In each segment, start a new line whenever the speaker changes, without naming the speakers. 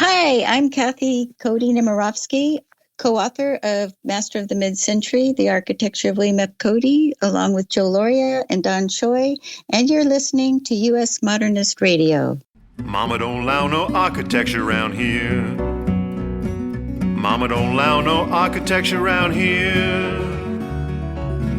Hi, I'm Kathy Cody-Nemirovsky, co-author of Master of the Mid-Century, The Architecture of William F. Cody, along with Joe Loria and Don Choi, and you're listening to U.S. Modernist Radio.
Mama don't allow no architecture around here. Mama don't allow no architecture around here.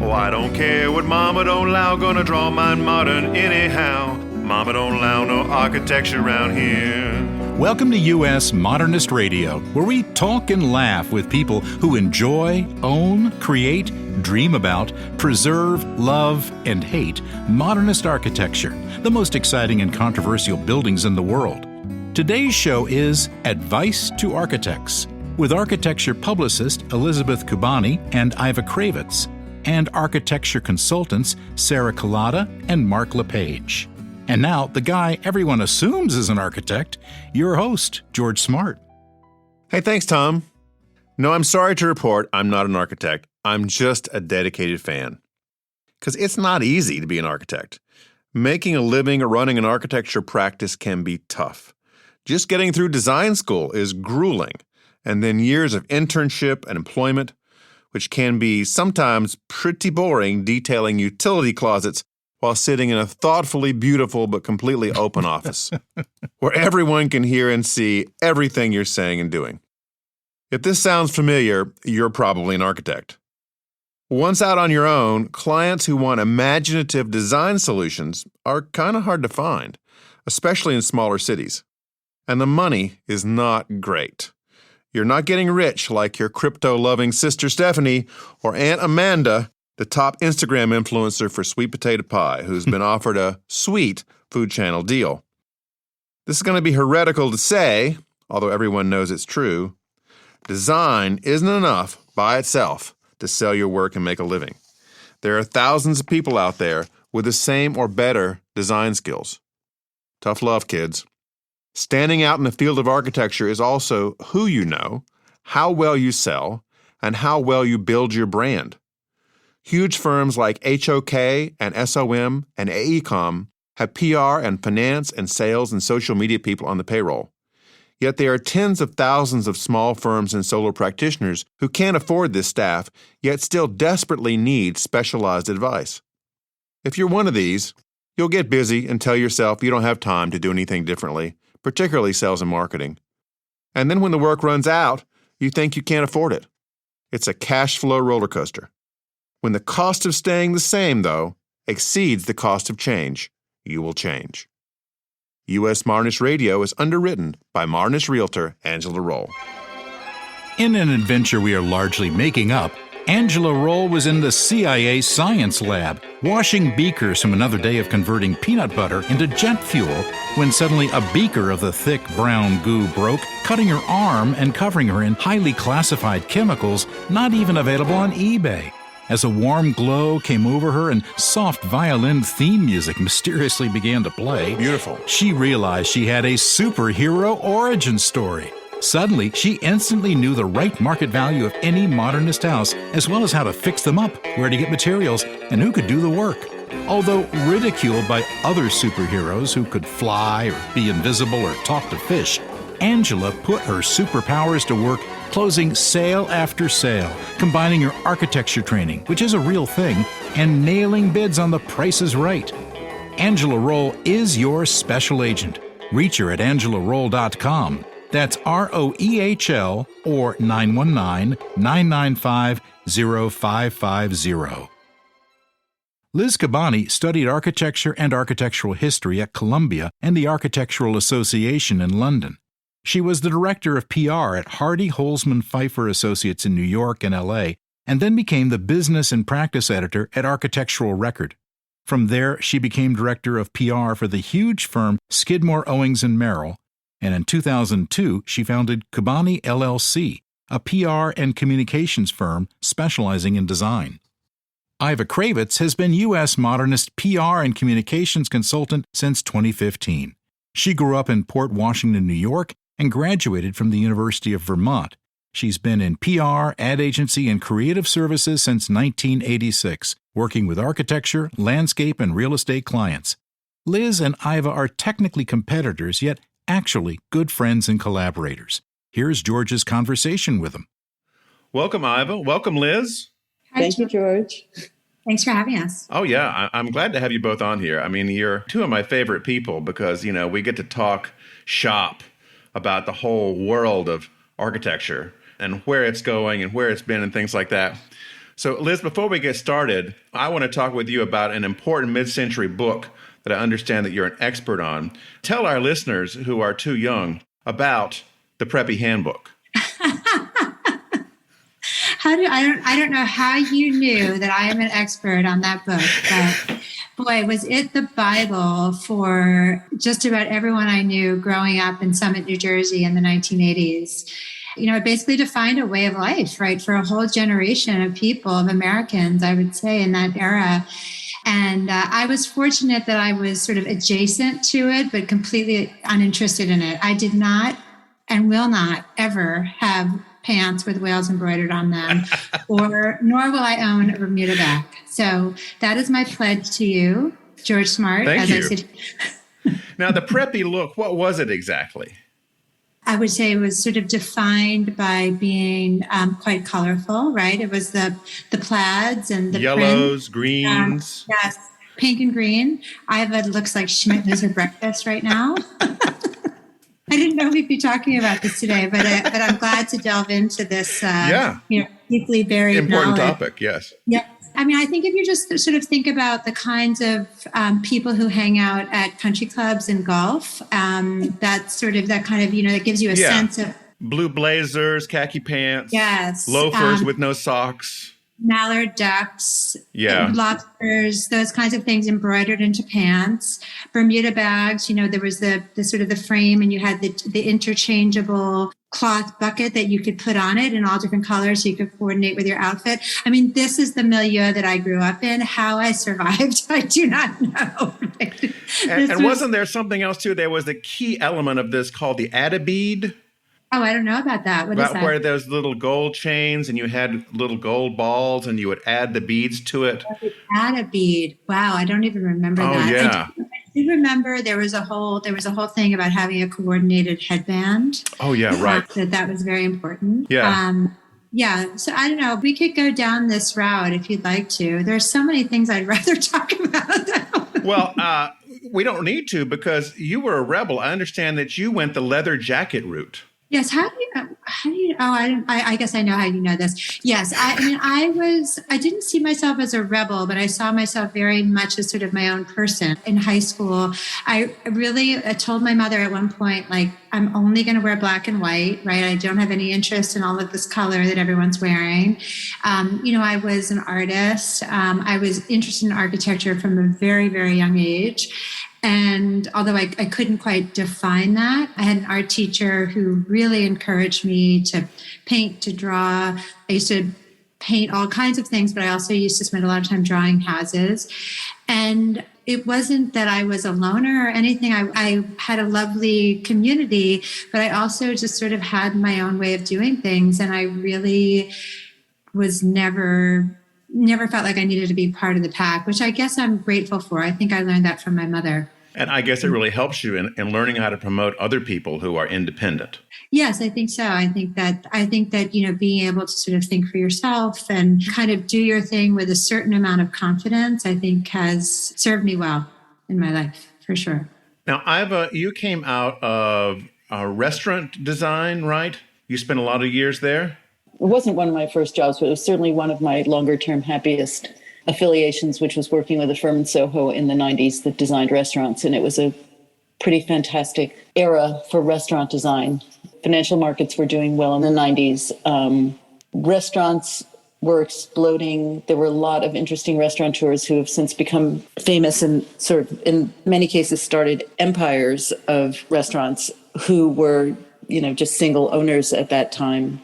Oh, I don't care what Mama don't allow, gonna draw mine modern anyhow. Mama don't allow no architecture around here.
Welcome to U.S. Modernist Radio, where we talk and laugh with people who enjoy, own, create, dream about, preserve, love, and hate modernist architecture, the most exciting and controversial buildings in the world. Today's show is Advice to Architects, with architecture publicist Elizabeth Kubany and Iva Kravitz, and architecture consultants Sara Kolata and Mark LePage. And now, the guy everyone assumes is an architect, your host, George Smart.
Hey, thanks, Tom. No, I'm sorry to report I'm not an architect. I'm just a dedicated fan. Because it's not easy to be an architect. Making a living or running an architecture practice can be tough. Just getting through design school is grueling. And then years of internship and employment, which can be sometimes pretty boring, detailing utility closets while sitting in a thoughtfully beautiful but completely open office, where everyone can hear and see everything you're saying and doing. If this sounds familiar, you're probably an architect. Once out on your own, clients who want imaginative design solutions are kind of hard to find, especially in smaller cities. And the money is not great. You're not getting rich like your crypto-loving sister Stephanie or Aunt Amanda, the top Instagram influencer for sweet potato pie, who's been offered a sweet Food Channel deal. This is going to be heretical to say, although everyone knows it's true. Design isn't enough by itself to sell your work and make a living. There are thousands of people out there with the same or better design skills. Tough love, kids. Standing out in the field of architecture is also who you know, how well you sell, and how well you build your brand. Huge firms like HOK and SOM and AECOM have PR and finance and sales and social media people on the payroll. Yet there are tens of thousands of small firms and solo practitioners who can't afford this staff, yet still desperately need specialized advice. If you're one of these, you'll get busy and tell yourself you don't have time to do anything differently, particularly sales and marketing. And then when the work runs out, you think you can't afford it. It's a cash flow roller coaster. When the cost of staying the same, though, exceeds the cost of change, you will change. U.S. Modernist Radio is underwritten by Modernist realtor Angela Roll.
In an adventure we are largely making up, Angela Roll was in the CIA science lab, washing beakers from another day of converting peanut butter into jet fuel, when suddenly a beaker of the thick brown goo broke, cutting her arm and covering her in highly classified chemicals not even available on eBay. As a warm glow came over her and soft violin theme music mysteriously began to play,
Beautiful.
She realized she had a superhero origin story. Suddenly, she instantly knew the right market value of any modernist house, as well as how to fix them up, where to get materials, and who could do the work. Although ridiculed by other superheroes who could fly or be invisible or talk to fish, Angela put her superpowers to work, closing sale after sale, combining her architecture training, which is a real thing, and nailing bids on the Price is Right. Angela Roll is your special agent. Reach her at angelaroll.com. That's ROEHL or 919-995-0550. Liz Kubany studied architecture and architectural history at Columbia and the Architectural Association in London. She was the director of PR at Hardy Holzman Pfeiffer Associates in New York and L.A., and then became the business and practice editor at Architectural Record. From there, she became director of PR for the huge firm Skidmore, Owings & Merrill, and in 2002, she founded Kubany LLC, a PR and communications firm specializing in design. Iva Kravitz has been U.S. Modernist PR and communications consultant since 2015. She grew up in Port Washington, New York, and graduated from the University of Vermont. She's been in PR, ad agency, and creative services since 1986, working with architecture, landscape, and real estate clients. Liz and Iva are technically competitors, yet actually good friends and collaborators. Here's George's conversation with them.
Welcome, Iva. Welcome, Liz.
Thank you, George.
Thanks for having us.
Oh, yeah. I'm glad to have you both on here. I mean, you're two of my favorite people because, we get to talk shop about the whole world of architecture and where it's going and where it's been and things like that. So, Liz, before we get started, I want to talk with you about an important mid-century book that I understand that you're an expert on. Tell our listeners who are too young about the Preppy Handbook.
I don't know how you knew that I am an expert on that book, but boy, was it the Bible for just about everyone I knew growing up in Summit, New Jersey in the 1980s. It basically defined a way of life, right, for a whole generation of people, of Americans, I would say, in that era. And I was fortunate that I was sort of adjacent to it, but completely uninterested in it. I did not and will not ever have pants with whales embroidered on them, nor will I own a Bermuda back. So that is my pledge to you, George Smart.
Thank you. Now, the preppy look, what was it exactly?
I would say it was sort of defined by being quite colorful, right? It was the plaids and the
yellows,
print.
greens.
Yes, pink and green. Iva looks like she might lose her breakfast right now. I didn't know we'd be talking about this today, but I'm glad to delve into this, deeply buried
important
knowledge.
Topic, yes.
Yeah. I mean, I think if you just sort of think about the kinds of people who hang out at country clubs and golf, that gives you a sense of
blue blazers, khaki pants,
yes,
loafers with no socks.
Mallard ducks, lobsters, those kinds of things embroidered into pants, Bermuda bags. There was the sort of the frame, and you had the interchangeable cloth bucket that you could put on it in all different colors so you could coordinate with your outfit. I mean, this is the milieu that I grew up in. How I survived, I do not know.
And wasn't there something else too? There was the key element of this called the atta-bead.
Oh, I don't know about that. What is that?
Where there's little gold chains and you had little gold balls and you would add the beads to it.
Add a bead. Wow, I don't even remember that.
Oh, yeah.
I do remember there was a whole thing about having a coordinated headband.
Oh, yeah, right.
That was very important.
Yeah.
So I don't know. We could go down this route if you'd like to. There's so many things I'd rather talk about.
Well, we don't need to because you were a rebel. I understand that you went the leather jacket route.
Yes. I guess I know how you know this. Yes. I didn't see myself as a rebel, but I saw myself very much as sort of my own person. In high school, I told my mother at one point, like, I'm only going to wear black and white, right? I don't have any interest in all of this color that everyone's wearing. I was an artist. I was interested in architecture from a very, very young age. And although I couldn't quite define that, I had an art teacher who really encouraged me to paint, to draw. I used to paint all kinds of things, but I also used to spend a lot of time drawing houses. And it wasn't that I was a loner or anything. I had a lovely community, but I also just sort of had my own way of doing things. And I really was never felt like I needed to be part of the pack, which I guess I'm grateful for. I think I learned that from my mother.
And I guess it really helps you in learning how to promote other people who are independent.
Yes, I think so. I think that, being able to sort of think for yourself and kind of do your thing with a certain amount of confidence, I think has served me well in my life, for sure.
Now, Iva, you came out of restaurant design, right? You spent a lot of years there?
It wasn't one of my first jobs, but it was certainly one of my longer-term happiest affiliations, which was working with a firm in Soho in the 90s that designed restaurants. And it was a pretty fantastic era for restaurant design. Financial markets were doing well in the 90s. Restaurants were exploding. There were a lot of interesting restaurateurs who have since become famous and sort of, in many cases, started empires of restaurants who were, just single owners at that time.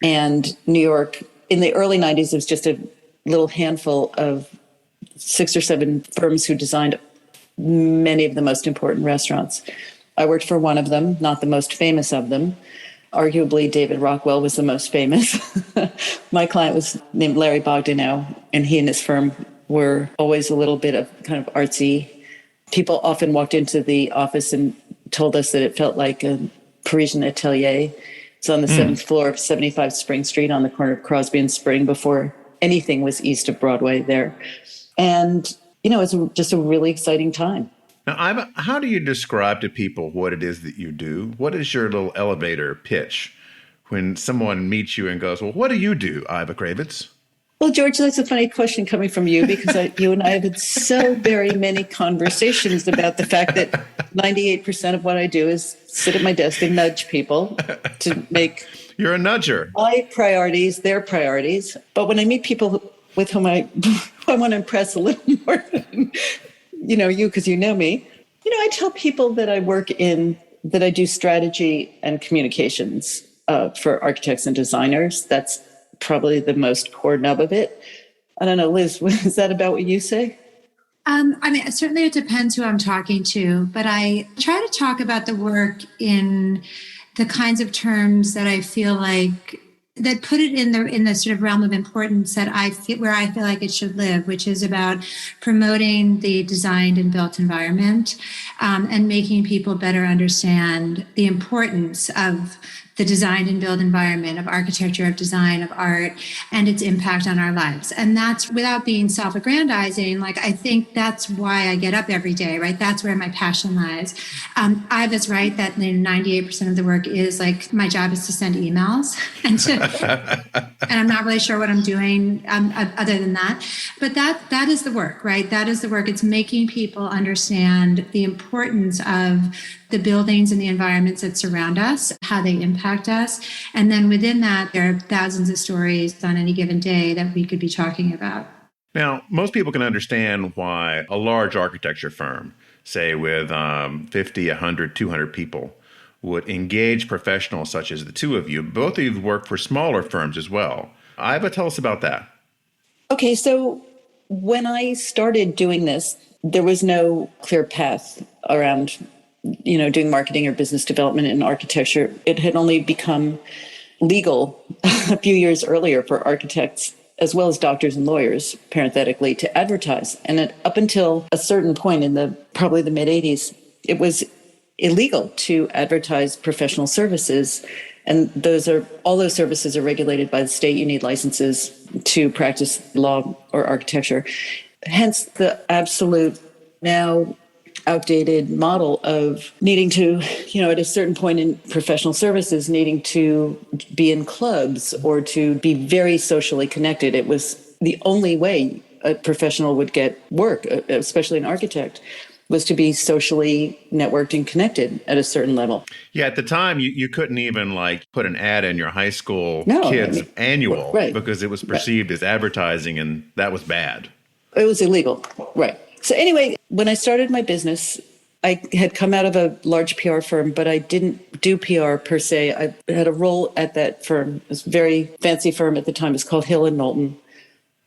And New York, in the early 90s, it was just a little handful of 6 or 7 firms who designed many of the most important restaurants. I worked for one of them, not the most famous of them. Arguably, David Rockwell was the most famous. My client was named Larry Bogdanow, and he and his firm were always a little bit of kind of artsy. People often walked into the office and told us that it felt like a Parisian atelier. It's on the seventh floor of 75 Spring Street on the corner of Crosby and Spring before anything was east of Broadway there. And, it's just a really exciting time.
Now, Iva, how do you describe to people what it is that you do? What is your little elevator pitch when someone meets you and goes, well, what do you do, Iva Kravitz?
Well, George, that's a funny question coming from you because you and I have had so very many conversations about the fact that 98% of what I do is sit at my desk and nudge people to make
You're a nudger.
my priorities their priorities. But when I meet people with whom I want to impress a little more than, you, because you know me, I tell people that that I do strategy and communications for architects and designers. That's probably the most core nub of it. I don't know, Liz, is that about what you say?
Certainly it depends who I'm talking to, but I try to talk about the work in the kinds of terms that I feel like that put it in the sort of realm of importance that where I feel like it should live, which is about promoting the designed and built environment, and making people better understand the importance of the designed and built environment, of architecture, of design, of art, and its impact on our lives. And that's without being self-aggrandizing. I think that's why I get up every day, right? That's where my passion lies. Iva's right that 98% of the work is my job is to send emails and I'm not really sure what I'm doing other than that. But that is the work, right? That is the work. It's making people understand the importance of the buildings and the environments that surround us, how they impact us. And then within that, there are thousands of stories on any given day that we could be talking about.
Now, most people can understand why a large architecture firm, say with 50, 100, 200 people, would engage professionals such as the two of you. Both of you work for smaller firms as well. Iva, tell us about that.
Okay, so when I started doing this, there was no clear path around doing marketing or business development in architecture. It had only become legal a few years earlier for architects, as well as doctors and lawyers, parenthetically, to advertise. And up until a certain point in probably the mid-'80s, it was illegal to advertise professional services. And all those services are regulated by the state. You need licenses to practice law or architecture. Hence the absolute now outdated model of needing to, at a certain point in professional services, needing to be in clubs or to be very socially connected. It was the only way a professional would get work, especially an architect, was to be socially networked and connected at a certain level.
Yeah, at the time, you couldn't even put an ad in your high school kids annual, right, because it was perceived as advertising, and that was bad.
It was illegal, right. So anyway, when I started my business, I had come out of a large PR firm, but I didn't do PR per se. I had a role at that firm. It was a very fancy firm at the time. It's called Hill & Knowlton.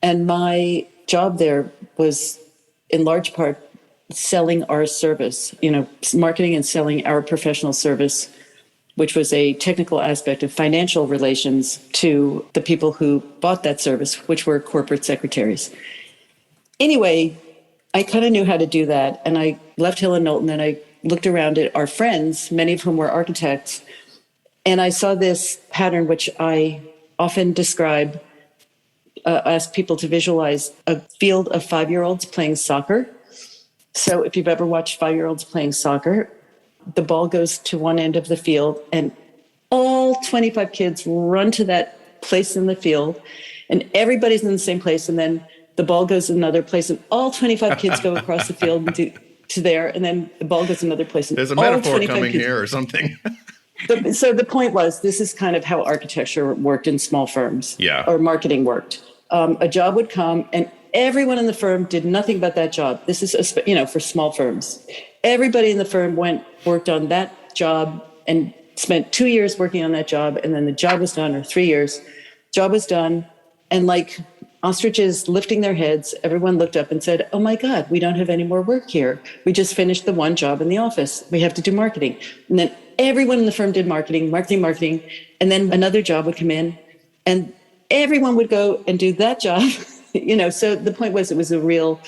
And my job there was in large part selling our service, marketing and selling our professional service, which was a technical aspect of financial relations to the people who bought that service, which were corporate secretaries. Anyway, I kind of knew how to do that. And I left Hill & Knowlton and I looked around at our friends, many of whom were architects. And I saw this pattern, which I often describe, ask people to visualize a field of 5-year-olds playing soccer. So if you've ever watched 5-year-olds playing soccer, the ball goes to one end of the field and all 25 kids run to that place in the field and everybody's in the same place. And then the ball goes another place and all 25 kids go across the field to there. And then the ball goes another place. And
there's a metaphor coming here or something.
So the point was, this is kind of how architecture worked in small firms, or marketing worked. A job would come and everyone in the firm did nothing but that job. This is, for small firms. Everybody in the firm worked on that job and spent 2 years working on that job. And then the job was done, or 3 years, job was done. And like ostriches lifting their heads, everyone looked up and said, oh my God, we don't have any more work here. We just finished the one job in the office. We have to do marketing. And then everyone in the firm did marketing. And then another job would come in and everyone would go and do that job. So the point was, it was a real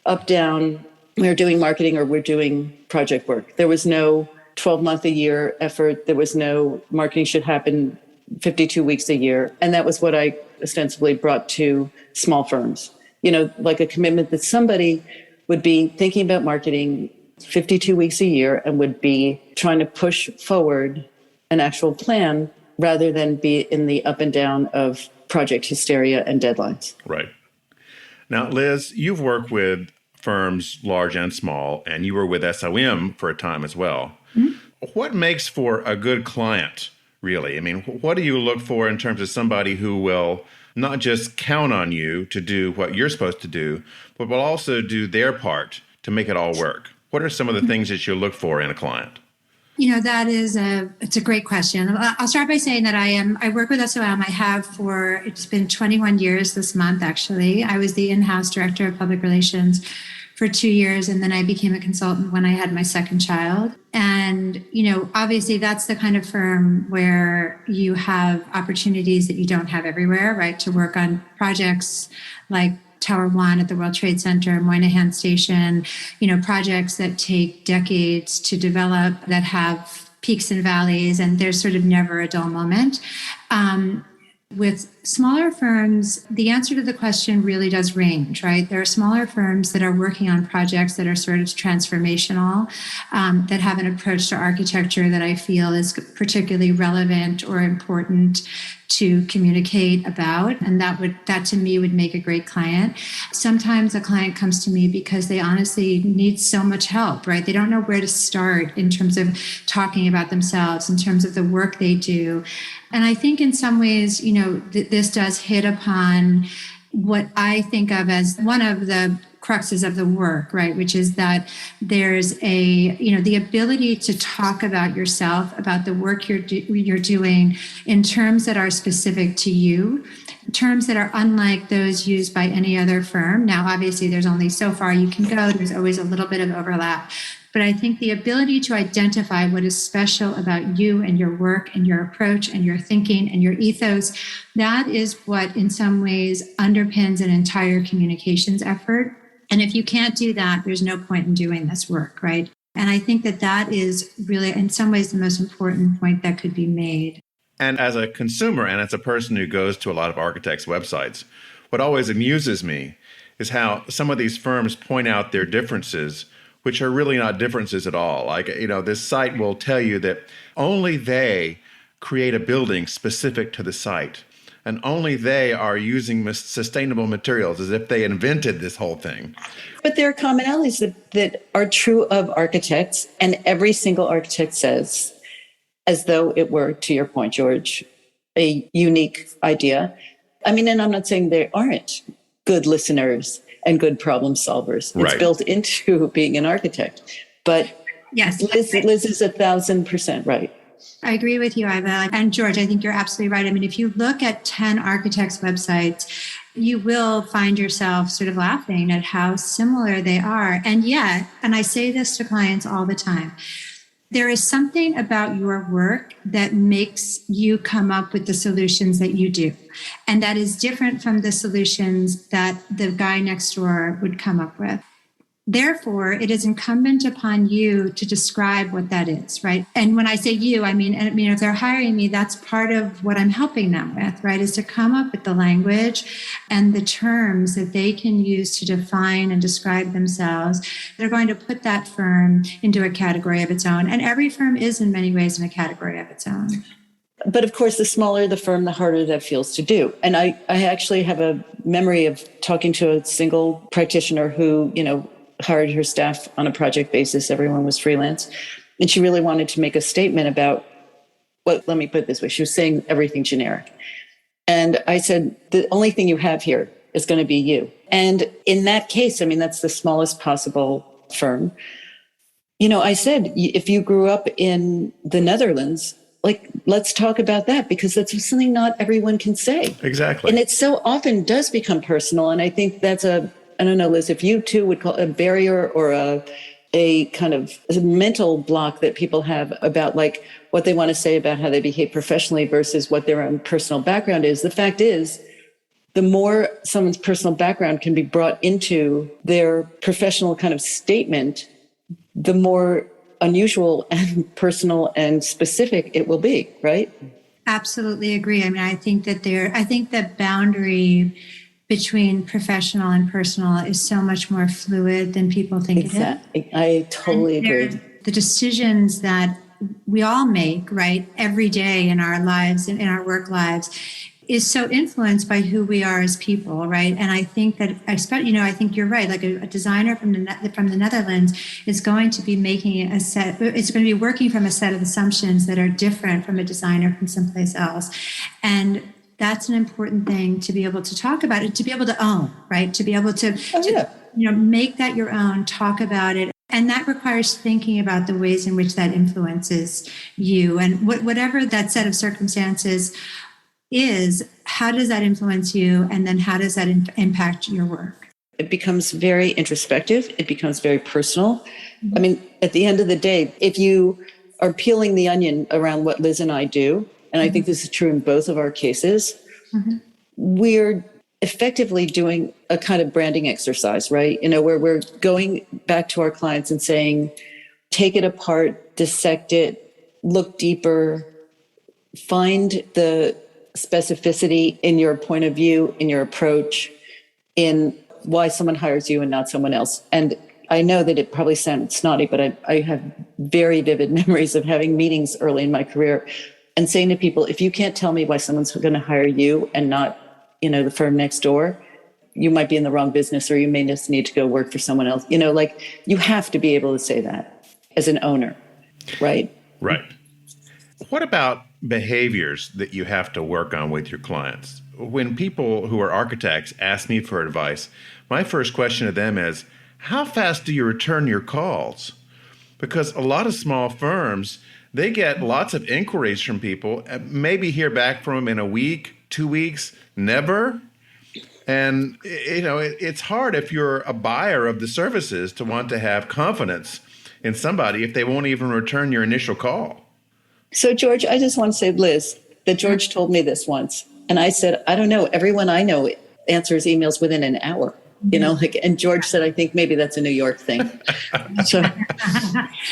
up, down, we're doing marketing or we're doing project work. There was no 12-month-a-year effort. There was no marketing should happen 52 weeks a year. And that was what I ostensibly brought to small firms. Like a commitment that somebody would be thinking about marketing 52 weeks a year and would be trying to push forward an actual plan rather than be in the up and down of project hysteria and deadlines.
Right. Now, Liz, you've worked with firms large and small, and you were with SOM for a time as well. Mm-hmm. What makes for a good client, really? I mean, what do you look for in terms of somebody who will not just count on you to do what you're supposed to do, but will also do their part to make it all work? What are some of the things that you look for in a client?
It's a great question. I'll start by saying that I work with SOM. I have it's been 21 years this month, actually. I was the in-house director of public relations for 2 years, and then I became a consultant when I had my second child. And, obviously that's the kind of firm where you have opportunities that you don't have everywhere, right? To work on projects like Tower 1 at the World Trade Center, Moynihan Station, projects that take decades to develop, that have peaks and valleys, and there's sort of never a dull moment. With smaller firms, the answer to the question really does range, right? There are smaller firms that are working on projects that are sort of transformational, that have an approach to architecture that I feel is particularly relevant or important to communicate about. And that to me would make a great client. Sometimes a client comes to me because they honestly need so much help, right? They don't know where to start in terms of talking about themselves, in terms of the work they do. And I think in some ways, this does hit upon what I think of as one of the cruxes of the work, right? Which is that there's the ability to talk about yourself, about the work you're doing in terms that are specific to you, terms that are unlike those used by any other firm. Now, obviously, there's only so far you can go. There's always a little bit of overlap. But I think the ability to identify what is special about you and your work and your approach and your thinking and your ethos, that is what in some ways underpins an entire communications effort. And if you can't do that, there's no point in doing this work, right? And I think that is really, in some ways, the most important point that could be made.
And as a consumer and as a person who goes to a lot of architects' websites, what always amuses me is how some of these firms point out their differences, which are really not differences at all. Like, this site will tell you that only they create a building specific to the site, and only they are using sustainable materials, as if they invented this whole thing.
But there are commonalities that are true of architects, and every single architect says, as though it were, to your point, George, a unique idea. I mean, and I'm not saying they aren't good listeners and good problem solvers. It's built into being an architect. But
yes,
Liz is 1,000% right.
I agree with you, Iva. And George, I think you're absolutely right. I mean, if you look at 10 architects' websites, you will find yourself sort of laughing at how similar they are. And yet, and I say this to clients all the time, there is something about your work that makes you come up with the solutions that you do. And that is different from the solutions that the guy next door would come up with. Therefore, it is incumbent upon you to describe what that is, right? And when I say you, I mean, if they're hiring me, that's part of what I'm helping them with, right? Is to come up with the language and the terms that they can use to define and describe themselves. They're going to put that firm into a category of its own. And every firm is in many ways in a category of its own.
But of course, the smaller the firm, the harder that feels to do. And I actually have a memory of talking to a single practitioner who, hired her staff on a project basis. Everyone was freelance. And she really wanted to make a statement about, let me put it this way. She was saying everything generic. And I said, the only thing you have here is going to be you. And in that case, that's the smallest possible firm. I said, if you grew up in the Netherlands, let's talk about that, because that's something not everyone can say.
Exactly.
And it so often does become personal. And I think that's I don't know, Liz, if you too would call it a barrier or a kind of a mental block that people have about what they want to say about how they behave professionally versus what their own personal background is. The fact is, the more someone's personal background can be brought into their professional kind of statement, the more unusual and personal and specific it will be, right?
Absolutely agree. I mean, I think the boundary between professional and personal is so much more fluid than people think
Exactly.
it is.
I totally agree.
The decisions that we all make, right, every day in our lives and in our work lives is so influenced by who we are as people, right? And I think that, I think you're right. Like a designer from the Netherlands is going to be it's going to be working from a set of assumptions that are different from a designer from someplace else. And that's an important thing to be able to talk about and to be able to own, right? To be able to make that your own, talk about it. And that requires thinking about the ways in which that influences you and whatever that set of circumstances is, how does that influence you? And then how does that impact your work?
It becomes very introspective. It becomes very personal. Mm-hmm. I mean, at the end of the day, if you are peeling the onion around what Liz and I do, and I think this is true in both of our cases, we're effectively doing a kind of branding exercise, right? Where we're going back to our clients and saying, take it apart, dissect it, look deeper, find the specificity in your point of view, in your approach, in why someone hires you and not someone else. And I know that it probably sounds snotty, but I have very vivid memories of having meetings early in my career and saying to people, if you can't tell me why someone's going to hire you and not, the firm next door, you might be in the wrong business, or you may just need to go work for someone else. You have to be able to say that as an owner, right?
Right. What about behaviors that you have to work on with your clients? When people who are architects ask me for advice, my first question to them is, how fast do you return your calls? Because a lot of small firms, they get lots of inquiries from people, maybe hear back from them in a week, 2 weeks, never. And, it's hard if you're a buyer of the services to want to have confidence in somebody if they won't even return your initial call.
So, George, I just want to say, Liz, that George told me this once. And I said, I don't know. Everyone I know answers emails within an hour. And George said, I think maybe that's a New York thing. So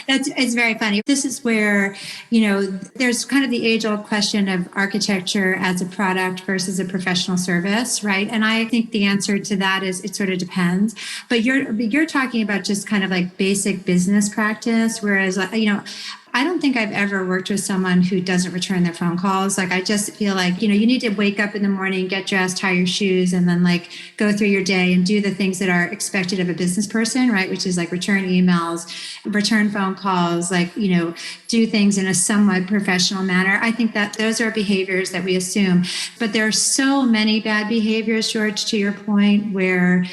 it's very funny. This is where, there's kind of the age-old question of architecture as a product versus a professional service, right? And I think the answer to that is it sort of depends. But you're talking about just kind of like basic business practice, whereas, I don't think I've ever worked with someone who doesn't return their phone calls. Like, I just feel like, you need to wake up in the morning, get dressed, tie your shoes, and then go through your day and do the things that are expected of a business person, right? Which is return emails, return phone calls, do things in a somewhat professional manner. I think that those are behaviors that we assume. But there are so many bad behaviors, George, to your point, where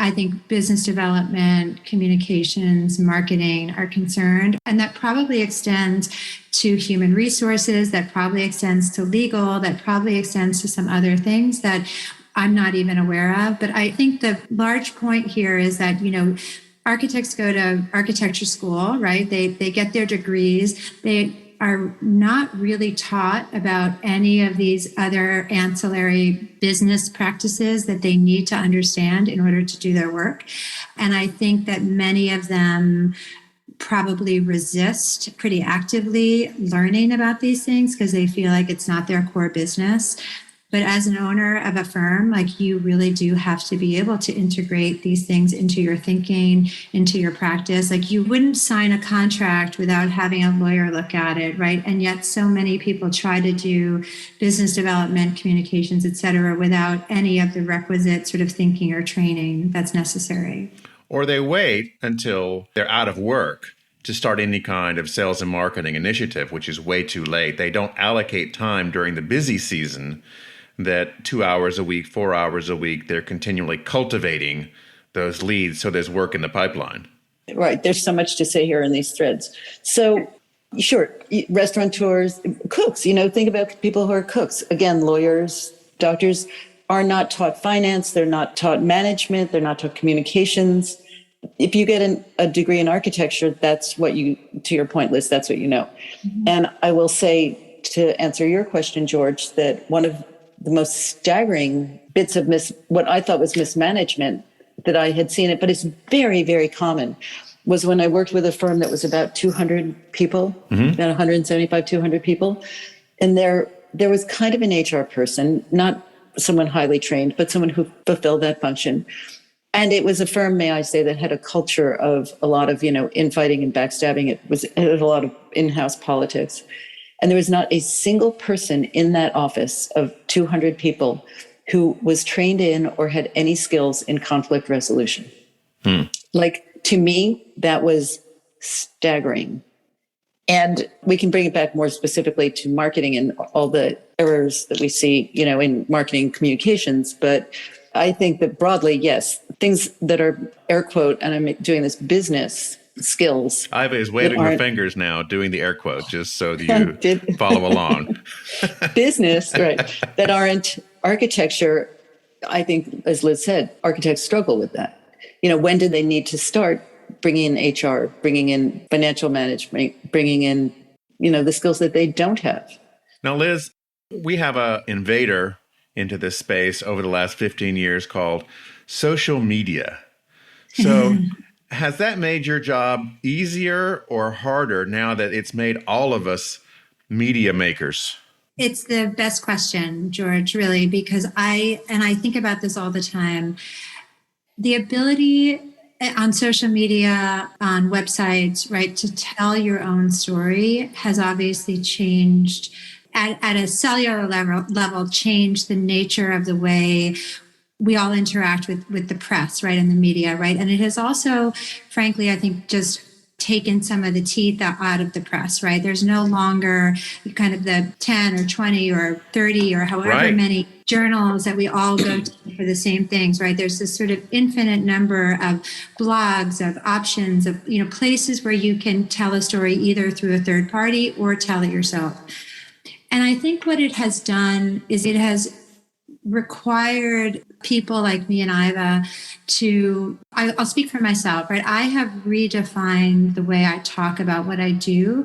I think business development, communications, marketing are concerned. And that probably extends to human resources, that probably extends to legal, that probably extends to some other things that I'm not even aware of. But I think the large point here is that, architects go to architecture school, right? They get their degrees. They are not really taught about any of these other ancillary business practices that they need to understand in order to do their work. And I think that many of them probably resist pretty actively learning about these things because they feel like it's not their core business. But as an owner of a firm, you really do have to be able to integrate these things into your thinking, into your practice. You wouldn't sign a contract without having a lawyer look at it, right? And yet so many people try to do business development, communications, et cetera, without any of the requisite sort of thinking or training that's necessary.
Or they wait until they're out of work to start any kind of sales and marketing initiative, which is way too late. They don't allocate time during the busy season that 2 hours a week, 4 hours a week, they're continually cultivating those leads so there's work in the pipeline.
Right. There's so much to say here in these threads. So, sure, restaurateurs, cooks, think about people who are cooks. Again, lawyers, doctors are not taught finance. They're not taught management. They're not taught communications. If you get a degree in architecture, that's what to your point, Liz, that's what you know. Mm-hmm. And I will say, to answer your question, George, that one of the most staggering bits of what I thought was mismanagement that I had seen it, but it's very, very common, was when I worked with a firm that was about 200 people, about 175, 200 people. And there was kind of an HR person, not someone highly trained, but someone who fulfilled that function. And it was a firm, may I say, that had a culture of a lot of, infighting and backstabbing. It had a lot of in-house politics. And there was not a single person in that office of 200 people who was trained in or had any skills in conflict resolution. Like, to me, that was staggering. And we can bring it back more specifically to marketing and all the errors that we see, in marketing communications. But I think that broadly, yes, things that are air quote, and I'm doing this, business skills.
Iva is waving her fingers now, doing the air quote, just so that you follow along.
Business, right, that aren't architecture. I think, as Liz said, architects struggle with that. When do they need to start bringing in HR, bringing in financial management, bringing in, the skills that they don't have?
Now, Liz, we have an invader into this space over the last 15 years called social media. So has that made your job easier or harder now that it's made all of us media makers?
It's the best question, George, really, because I think about this all the time. The ability on social media, on websites, right, to tell your own story has obviously changed at a cellular level, changed the nature of the way we all interact with the press, right, and the media, right? And it has also, frankly, I think, just taken some of the teeth out of the press, right? There's no longer kind of the 10 or 20 or 30 or however many journals that we all go to for the same things, right? There's this sort of infinite number of blogs, of options, of, places where you can tell a story either through a third party or tell it yourself. And I think what it has done is it has required people like me and Iva to, I'll speak for myself, right? I have redefined the way I talk about what I do.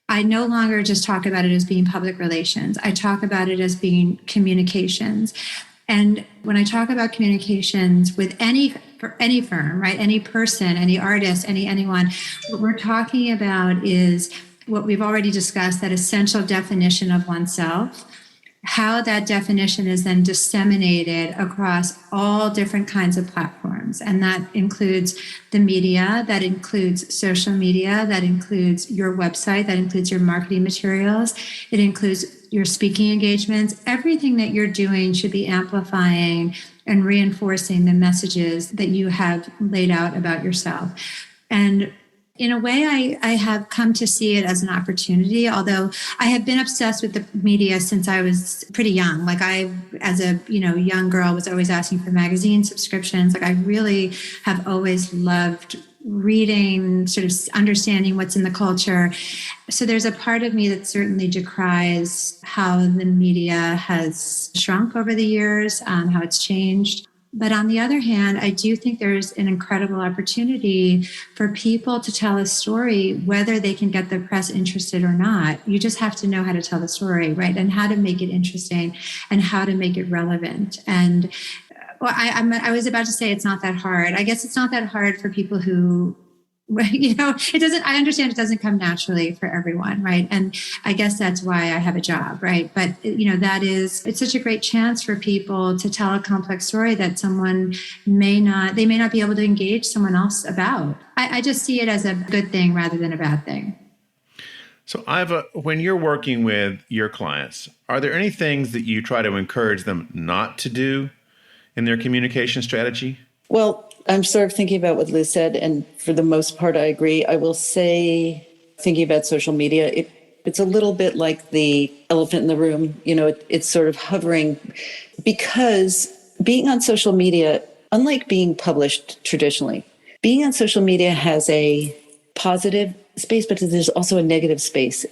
I no longer just talk about it as being public relations. I talk about it as being communications. And when I talk about communications with any firm, right? Any person, any artist, anyone, what we're talking about is what we've already discussed, that essential definition of oneself, how that definition is then disseminated across all different kinds of platforms. And that includes the media, that includes social media, that includes your website, that includes your marketing materials, it includes your speaking engagements. Everything that you're doing should be amplifying and reinforcing the messages that you have laid out about yourself. And in a way, I have come to see it as an opportunity, although I have been obsessed with the media since I was pretty young. Like as a young girl, was always asking for magazine subscriptions. Like I really have always loved reading, sort of understanding what's in the culture. So there's a part of me that certainly decries how the media has shrunk over the years, how it's changed. But on the other hand, I do think there's an incredible opportunity for people to tell a story, whether they can get the press interested or not. You just have to know how to tell the story, right? And how to make it interesting and how to make it relevant. And I was about to say it's not that hard. I guess it's not that hard for people who, it doesn't, I understand it doesn't come naturally for everyone, right? And I guess that's why I have a job, right? But, it's such a great chance for people to tell a complex story that someone may not be able to engage someone else about. I just see it as a good thing rather than a bad thing.
So Iva, when you're working with your clients, are there any things that you try to encourage them not to do in their communication strategy?
Well, I'm sort of thinking about what Liz said, and for the most part, I agree. I will say, thinking about social media, it's a little bit like the elephant in the room. It's sort of hovering, because being on social media, unlike being published traditionally, being on social media has a positive space, but there's also a negative space.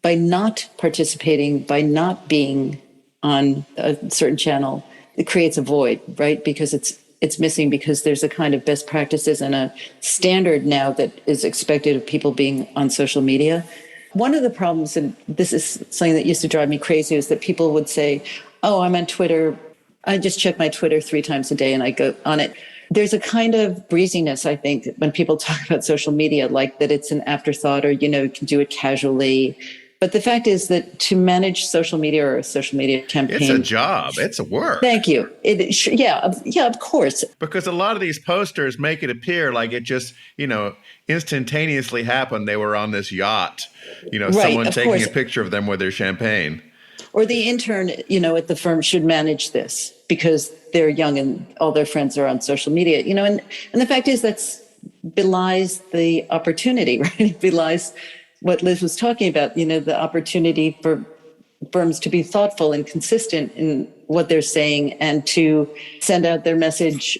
By not participating, by not being on a certain channel, it creates a void, right? Because it's missing, because there's a kind of best practices and a standard now that is expected of people being on social media. One of the problems, and this is something that used to drive me crazy, is that people would say, oh, I'm on Twitter. I just check my Twitter 3 times a day and I go on it. There's a kind of breeziness, I think, when people talk about social media, like that it's an afterthought or, you can do it casually. But the fact is that to manage social media or a social media campaign...
It's a job. It's a work.
Thank you. Yeah, of course.
Because a lot of these posters make it appear like it just, instantaneously happened. They were on this yacht,
Right,
someone
of
taking
course.
a picture of them with their champagne.
Or the intern, at the firm should manage this because they're young and all their friends are on social media, and the fact is that's belies the opportunity, right? It belies what Liz was talking about, the opportunity for firms to be thoughtful and consistent in what they're saying and to send out their message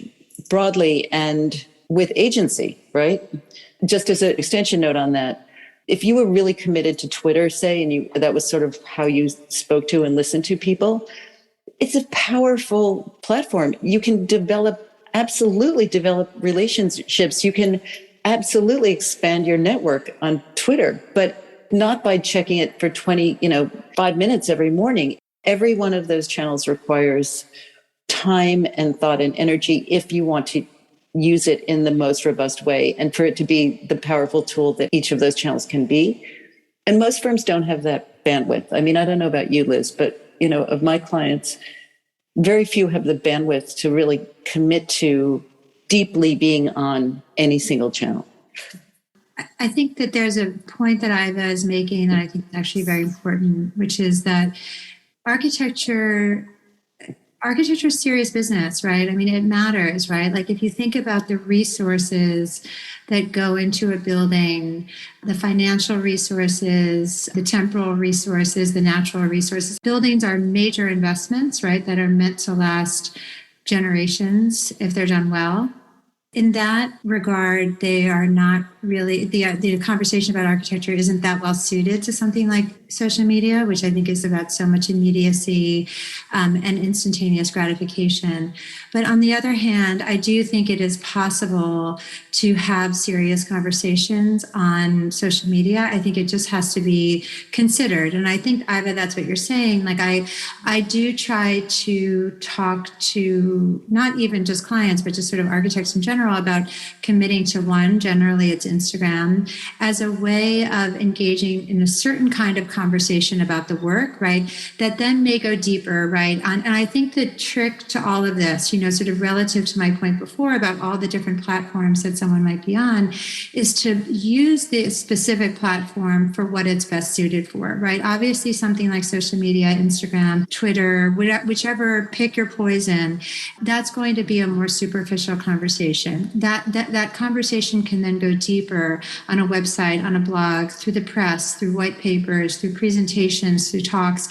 broadly and with agency, right? Just as an extension note on that, if you were really committed to Twitter, say, and that was sort of how you spoke to and listened to people, it's a powerful platform. You can absolutely develop relationships. You can absolutely expand your network on Twitter, but not by checking it for 5 minutes every morning. Every one of those channels requires time and thought and energy if you want to use it in the most robust way and for it to be the powerful tool that each of those channels can be. And most firms don't have that bandwidth. I mean, I don't know about you, Liz, but, of my clients, very few have the bandwidth to really commit to deeply being on any single channel.
I think that there's a point that Iva is making that I think is actually very important, which is that architecture is serious business, right? I mean, it matters, right? Like if you think about the resources that go into a building, the financial resources, the temporal resources, the natural resources, buildings are major investments, right? That are meant to last generations if they're done well. In that regard, they are not really, the conversation about architecture isn't that well suited to something like social media, which I think is about so much immediacy and instantaneous gratification. But on the other hand, I do think it is possible to have serious conversations on social media. I think it just has to be considered. And I think, Iva, that's what you're saying. Like I do try to talk to not even just clients, but just sort of architects in general about committing to one, generally it's Instagram, as a way of engaging in a certain kind of conversation about the work, right? That then may go deeper, right? And I think the trick to all of this, sort of relative to my point before about all the different platforms that someone might be on, is to use the specific platform for what it's best suited for, right? Obviously, something like social media, Instagram, Twitter, whichever, pick your poison, that's going to be a more superficial conversation. That conversation can then go deeper on a website, on a blog, through the press, through white papers, through presentations, through talks,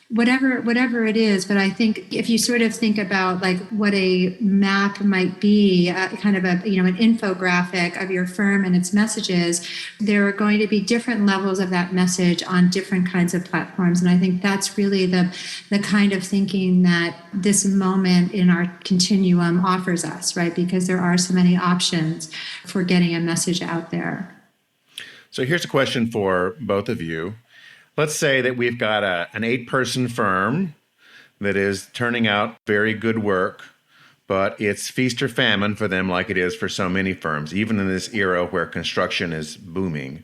whatever it is. But I think if you sort of think about like what a map might be, kind of an infographic of your firm and its messages, there are going to be different levels of that message on different kinds of platforms. And I think that's really the kind of thinking that this moment in our continuum offers us, right? Because there are so many options for getting a message out there.
So here's a question for both of you. Let's say that we've got an 8-person firm that is turning out very good work, but it's feast or famine for them like it is for so many firms, even in this era where construction is booming.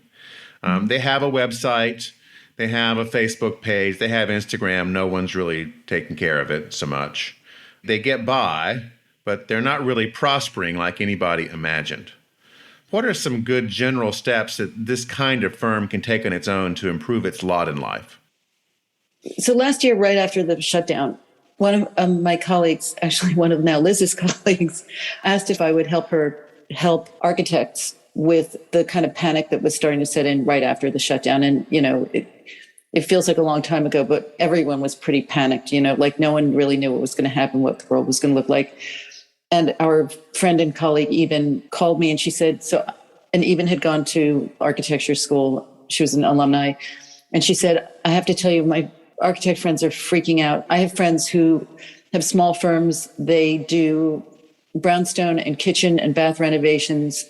They have a website, they have a Facebook page, they have Instagram. No one's really taking care of it so much. They get by, but they're not really prospering like anybody imagined. What are some good general steps that this kind of firm can take on its own to improve its lot in life?
So last year, right after the shutdown, one of my colleagues, actually one of now Liz's colleagues, asked if I would help architects with the kind of panic that was starting to set in right after the shutdown. And, it feels like a long time ago, but everyone was pretty panicked, like no one really knew what was going to happen, what the world was going to look like. And our friend and colleague, Eben, called me and she said, and Eben had gone to architecture school. She was an alumni. And she said, I have to tell you, my architect friends are freaking out. I have friends who have small firms. They do brownstone and kitchen and bath renovations.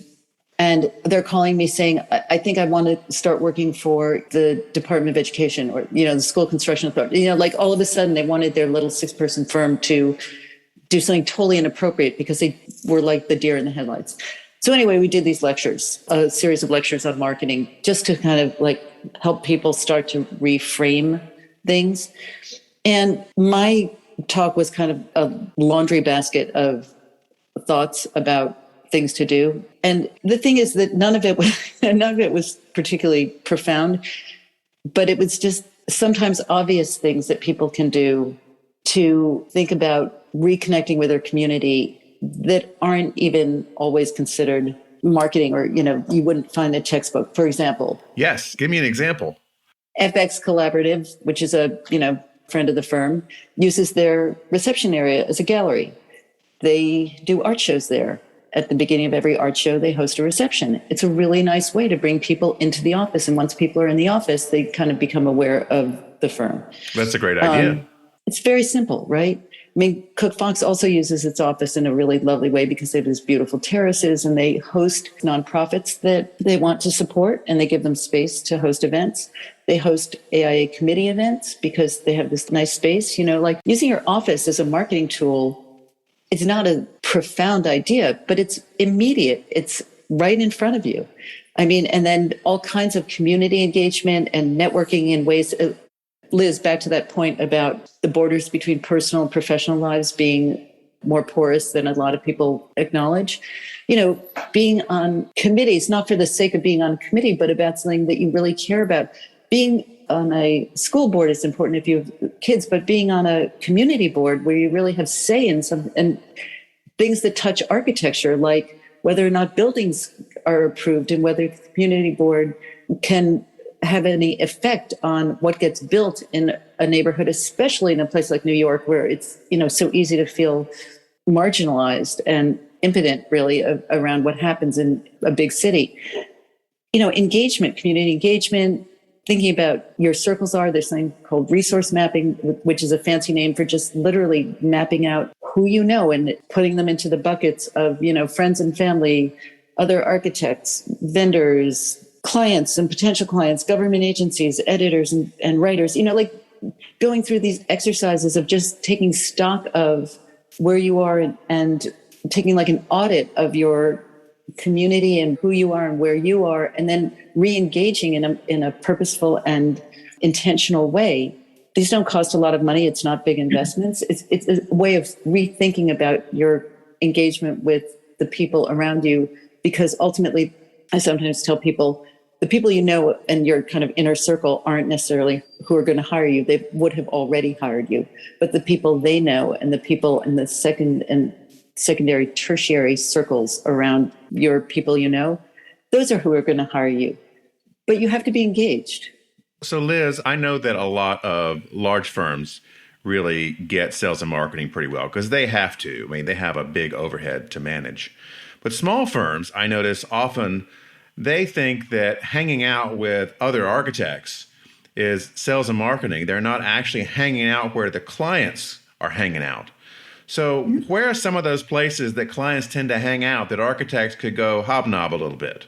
And they're calling me saying, I think I want to start working for the Department of Education or, the school construction authority. Like all of a sudden they wanted their little 6-person firm to do something totally inappropriate because they were like the deer in the headlights. So anyway, we did these lectures, a series of lectures on marketing, just to kind of like help people start to reframe things. And my talk was kind of a laundry basket of thoughts about things to do. And the thing is that none of it was particularly profound, but it was just sometimes obvious things that people can do to think about reconnecting with their community that aren't even always considered marketing, or, you wouldn't find a textbook. For example.
Yes. Give me an example.
FX Collaborative, which is a, friend of the firm, uses their reception area as a gallery. They do art shows there. At the beginning of every art show, they host a reception. It's a really nice way to bring people into the office. And once people are in the office, they kind of become aware of the firm.
That's a great idea.
It's very simple, right? I mean, Cook Fox also uses its office in a really lovely way because they have these beautiful terraces, and they host nonprofits that they want to support, and they give them space to host events. They host AIA committee events because they have this nice space. Like using your office as a marketing tool, it's not a profound idea, but it's immediate. It's right in front of you. I mean, and then all kinds of community engagement and networking in ways. Liz, back to that point about the borders between personal and professional lives being more porous than a lot of people acknowledge. Being on committees, not for the sake of being on a committee, but about something that you really care about. Being on a school board is important if you have kids, but being on a community board where you really have say in some and things that touch architecture, like whether or not buildings are approved and whether the community board can have any effect on what gets built in a neighborhood, especially in a place like New York, where it's, so easy to feel marginalized and impotent really around what happens in a big city. Engagement, community engagement, thinking about your circles there's something called resource mapping, which is a fancy name for just literally mapping out who you know and putting them into the buckets of, friends and family, other architects, vendors, clients and potential clients, government agencies, editors and writers, like going through these exercises of just taking stock of where you are and taking like an audit of your community and who you are and where you are, and then re-engaging in a purposeful and intentional way. These don't cost a lot of money. It's not big investments. It's a way of rethinking about your engagement with the people around you, because ultimately, I sometimes tell people, the people you know and your kind of inner circle aren't necessarily who are going to hire you. They would have already hired you. But the people they know and the people in the second and secondary, tertiary circles around your people those are who are going to hire you. But you have to be engaged.
So Liz, I know that a lot of large firms really get sales and marketing pretty well because they have to. I mean, they have a big overhead to manage. But small firms, I notice often they think that hanging out with other architects is sales and marketing. They're not actually hanging out where the clients are hanging out. So where are some of those places that clients tend to hang out that architects could go hobnob a little bit?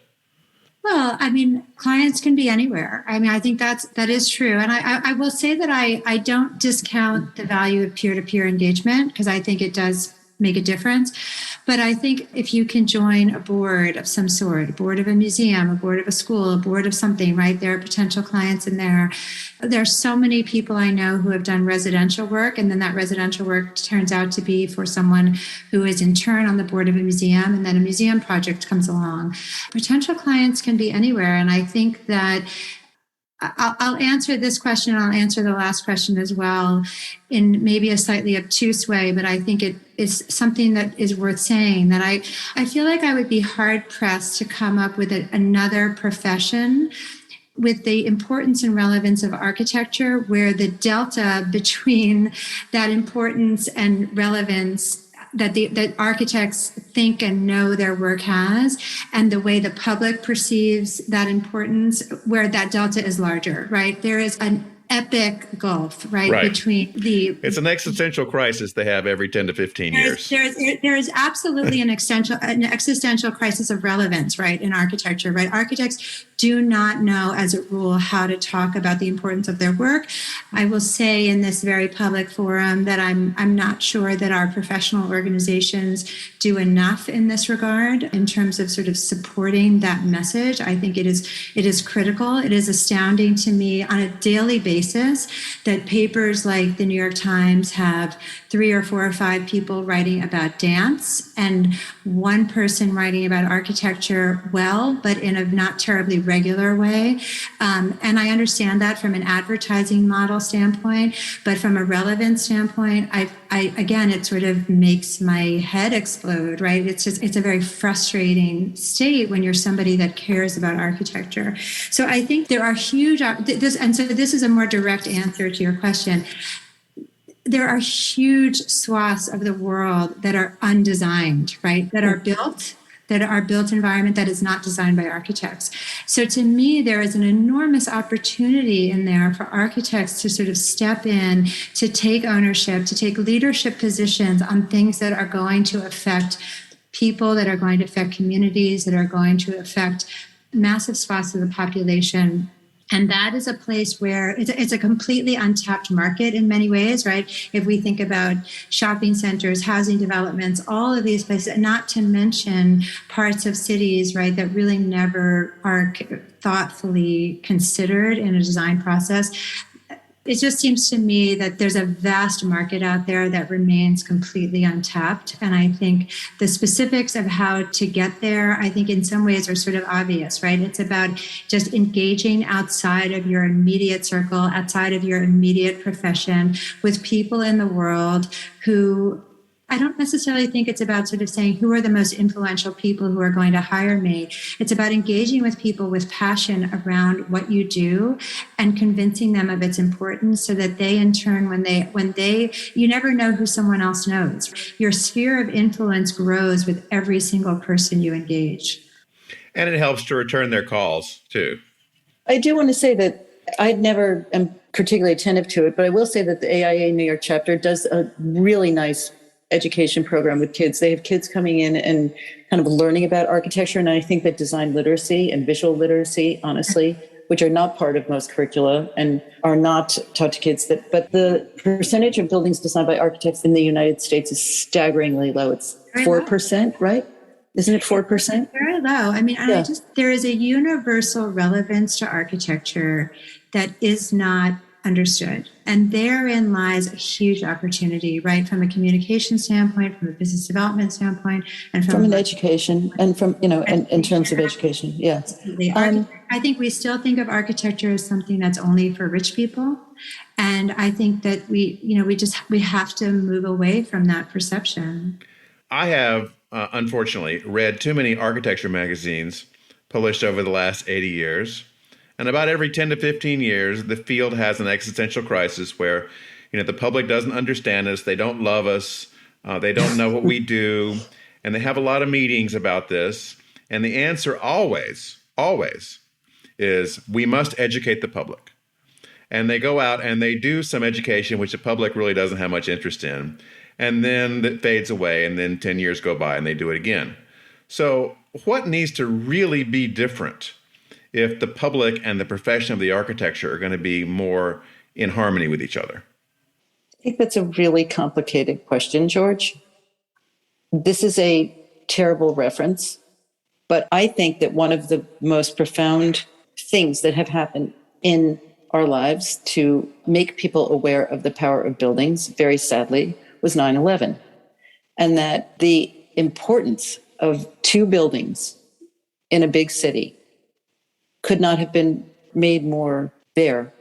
Well, I mean, clients can be anywhere. I mean, I think that is true. And I will say that I don't discount the value of peer-to-peer engagement, because I think it does make a difference. But I think if you can join a board of some sort, a board of a museum, a board of a school, a board of something, right? There are potential clients in there. There's so many people I know who have done residential work, and then that residential work turns out to be for someone who is in turn on the board of a museum, and then a museum project comes along. Potential clients can be anywhere. And I think that I'll answer this question, and I'll answer the last question as well in maybe a slightly obtuse way, but I think it is something that is worth saying, that I feel like I would be hard-pressed to come up with another profession with the importance and relevance of architecture, where the delta between that importance and relevance that architects think and know their work has, and the way the public perceives that importance, where that delta is larger, right? There is an epic gulf, right. Between
it's an existential crisis they have every 10 to 15 years.
There is absolutely an existential crisis of relevance, right, in architecture, right? Architects do not know as a rule how to talk about the importance of their work. I will say in this very public forum that I'm not sure that our professional organizations do enough in this regard in terms of sort of supporting that message. I think it is critical. It is astounding to me on a daily basis that papers like the New York Times have 3 or 4 or 5 people writing about dance and one person writing about architecture but in a not terribly regular way. And I understand that from an advertising model standpoint, but from a relevance standpoint, I again, it sort of makes my head explode, right? It's a very frustrating state when you're somebody that cares about architecture. So I think there are huge, this is a more direct answer to your question. There are huge swaths of the world that are undesigned, right? That are built environment that is not designed by architects. So to me, there is an enormous opportunity in there for architects to sort of step in, to take ownership, to take leadership positions on things that are going to affect people, that are going to affect communities, that are going to affect massive swaths of the population. And that is a place where it's a completely untapped market in many ways, right? If we think about shopping centers, housing developments, all of these places, not to mention parts of cities, right, that really never are thoughtfully considered in a design process. It just seems to me that there's a vast market out there that remains completely untapped. And I think the specifics of how to get there, I think in some ways are sort of obvious, right? It's about just engaging outside of your immediate circle, outside of your immediate profession, with people in the world who, I don't necessarily think it's about sort of saying who are the most influential people who are going to hire me. It's about engaging with people with passion around what you do and convincing them of its importance so that they in turn, you never know who someone else knows. Your sphere of influence grows with every single person you engage.
And it helps to return their calls too.
I do want to say that I never am particularly attentive to it, but I will say that the AIA New York chapter does a really nice education program with kids. They have kids coming in and kind of learning about architecture. And I think that design literacy and visual literacy, honestly, which are not part of most curricula and are not taught to kids, but the percentage of buildings designed by architects in the United States is staggeringly low. It's 4%, right? Isn't it 4%?
Very low. I mean, yeah. There is a universal relevance to architecture that is not understood. And therein lies a huge opportunity, right? From a communication standpoint, from a business development standpoint, and from
an education and from, and in terms of education. Yeah.
I think we still think of architecture as something that's only for rich people. And I think that we have to move away from that perception.
I have, unfortunately, read too many architecture magazines published over the last 80 years. And about every 10 to 15 years, the field has an existential crisis where, the public doesn't understand us. They don't love us. They don't know what we do. And they have a lot of meetings about this. And the answer always is we must educate the public. And they go out and they do some education, which the public really doesn't have much interest in. And then it fades away. And then 10 years go by and they do it again. So what needs to really be different if the public and the profession of the architecture are going to be more in harmony with each other?
I think that's a really complicated question, George. This is a terrible reference, but I think that one of the most profound things that have happened in our lives to make people aware of the power of buildings, very sadly, was 9/11. And that the importance of 2 buildings in a big city could not have been made more bare,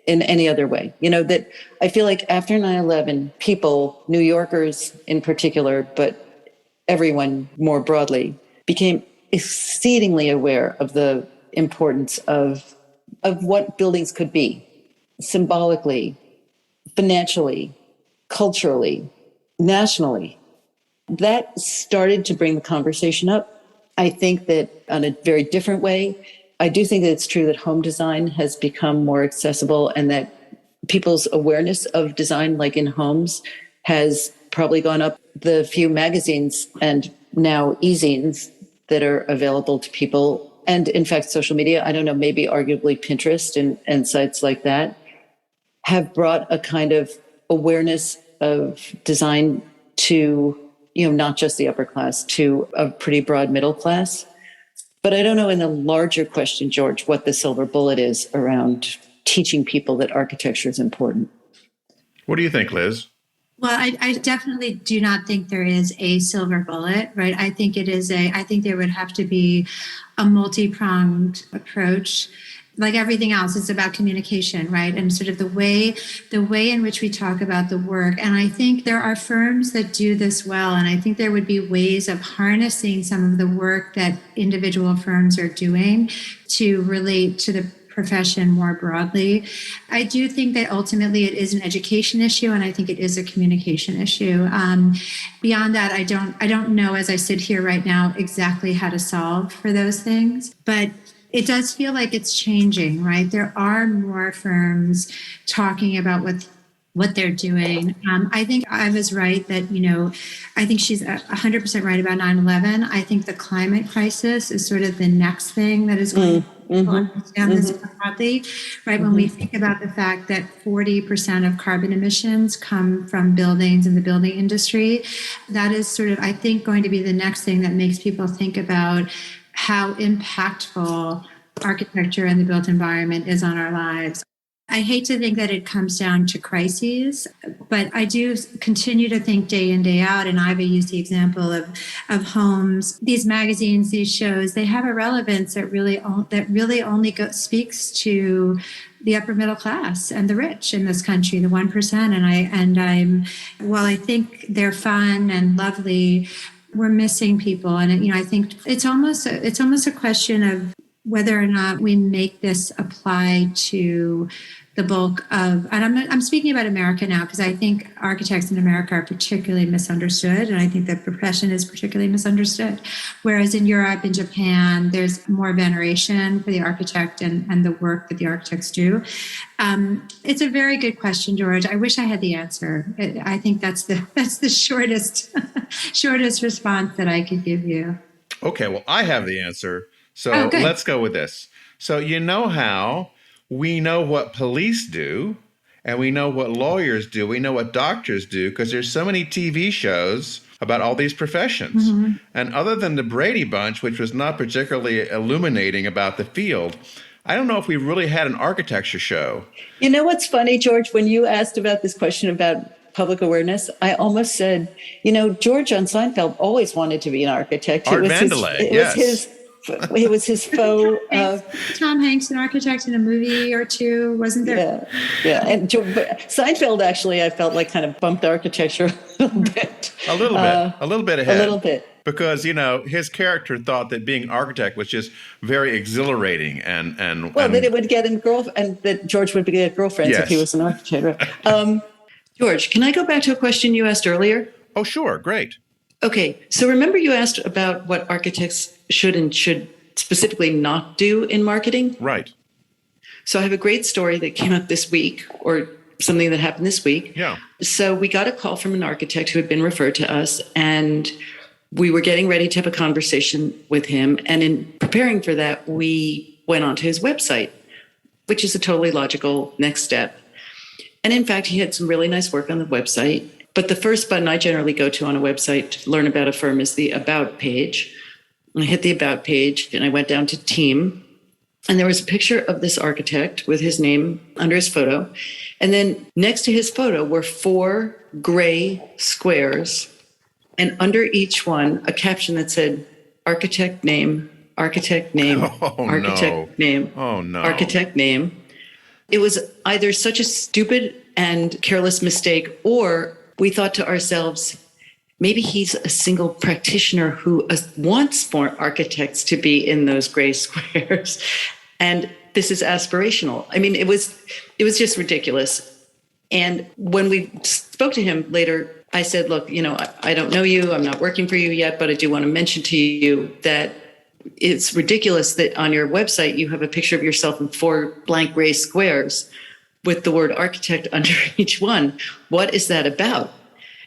in any other way. That I feel like after 9/11, people, New Yorkers in particular, but everyone more broadly, became exceedingly aware of the importance of what buildings could be, symbolically, financially, culturally, nationally. That started to bring the conversation up. I think that on a very different way, I do think that it's true that home design has become more accessible and that people's awareness of design, like in homes, has probably gone up. The few magazines and now e-zines that are available to people and in fact, social media, I don't know, maybe arguably Pinterest and sites like that have brought a kind of awareness of design to, not just the upper class, to a pretty broad middle class. But I don't know, in the larger question, George, what the silver bullet is around teaching people that architecture is important.
What do you think, Liz?
Well, I definitely do not think there is a silver bullet, right? I think there would have to be a multi-pronged approach. Like everything else, it's about communication, right? And sort of the way in which we talk about the work. And I think there are firms that do this well. And I think there would be ways of harnessing some of the work that individual firms are doing to relate to the profession more broadly. I do think that ultimately it is an education issue, and I think it is a communication issue. Beyond that, I don't know, as I sit here right now, exactly how to solve for those things. But it does feel like it's changing, right? There are more firms talking about what they're doing. I think I was right that, I think she's 100% right about 9/11. I think the climate crisis is sort of the next thing that is going to understand this broadly, right? When we think about the fact that 40% of carbon emissions come from buildings in the building industry, that is sort of, I think, going to be the next thing that makes people think about how impactful architecture and the built environment is on our lives. I hate to think that it comes down to crises, but I do continue to think day in, day out, and Iva used the example of homes. These magazines, these shows, they have a relevance that really only speaks to the upper middle class and the rich in this country, the 1%. While I think they're fun and lovely, we're missing people. And, I think it's almost a question of whether or not we make this apply to the bulk of, and I'm speaking about America now, because I think architects in America are particularly misunderstood, and I think the profession is particularly misunderstood. Whereas in Europe and Japan, there's more veneration for the architect and the work that the architects do. It's a very good question, George. I wish I had the answer. I think that's the shortest response that I could give you.
Okay, well, I have the answer. So let's go with this. So you know how we know what police do, and we know what lawyers do, we know what doctors do, because there's so many TV shows about all these professions. And other than the Brady Bunch, which was not particularly illuminating about the field, I don't know if we really had an architecture show.
You know what's funny, George? When you asked about this question about public awareness, I almost said, George on Seinfeld always wanted to be an architect.
Art Vandelay, yes.
It was his faux.
Tom Hanks, an architect in a movie or two, wasn't there?
Yeah. And Seinfeld, actually, I felt like kind of bumped architecture a little bit.
A little bit ahead.
A little bit.
Because, his character thought that being an architect was just very exhilarating and
that it would get him and that George would get girlfriends if he was an architect. Right? George, can I go back to a question you asked earlier?
Oh, sure. Great.
Okay. So remember you asked about what architects should specifically not do in marketing?
Right.
So I have a great story that came up this week, or something that happened this week.
Yeah.
So we got a call from an architect who had been referred to us, and we were getting ready to have a conversation with him. And in preparing for that, we went onto his website, which is a totally logical next step. And in fact, he had some really nice work on the website. But the first button I generally go to on a website to learn about a firm is the About page. I hit the About page and I went down to Team. And there was a picture of this architect with his name under his photo. And then next to his photo were 4 gray squares. And under each one, a caption that said, architect name, architect name, architect name, architect name. It was either such a stupid and careless mistake, or we thought to ourselves, maybe he's a single practitioner who wants more architects to be in those gray squares. And this is aspirational. I mean, it was just ridiculous. And when we spoke to him later, I said, look, I don't know you. I'm not working for you yet, but I do want to mention to you that it's ridiculous that on your website, you have a picture of yourself in 4 blank gray squares with the word architect under each one. What is that about?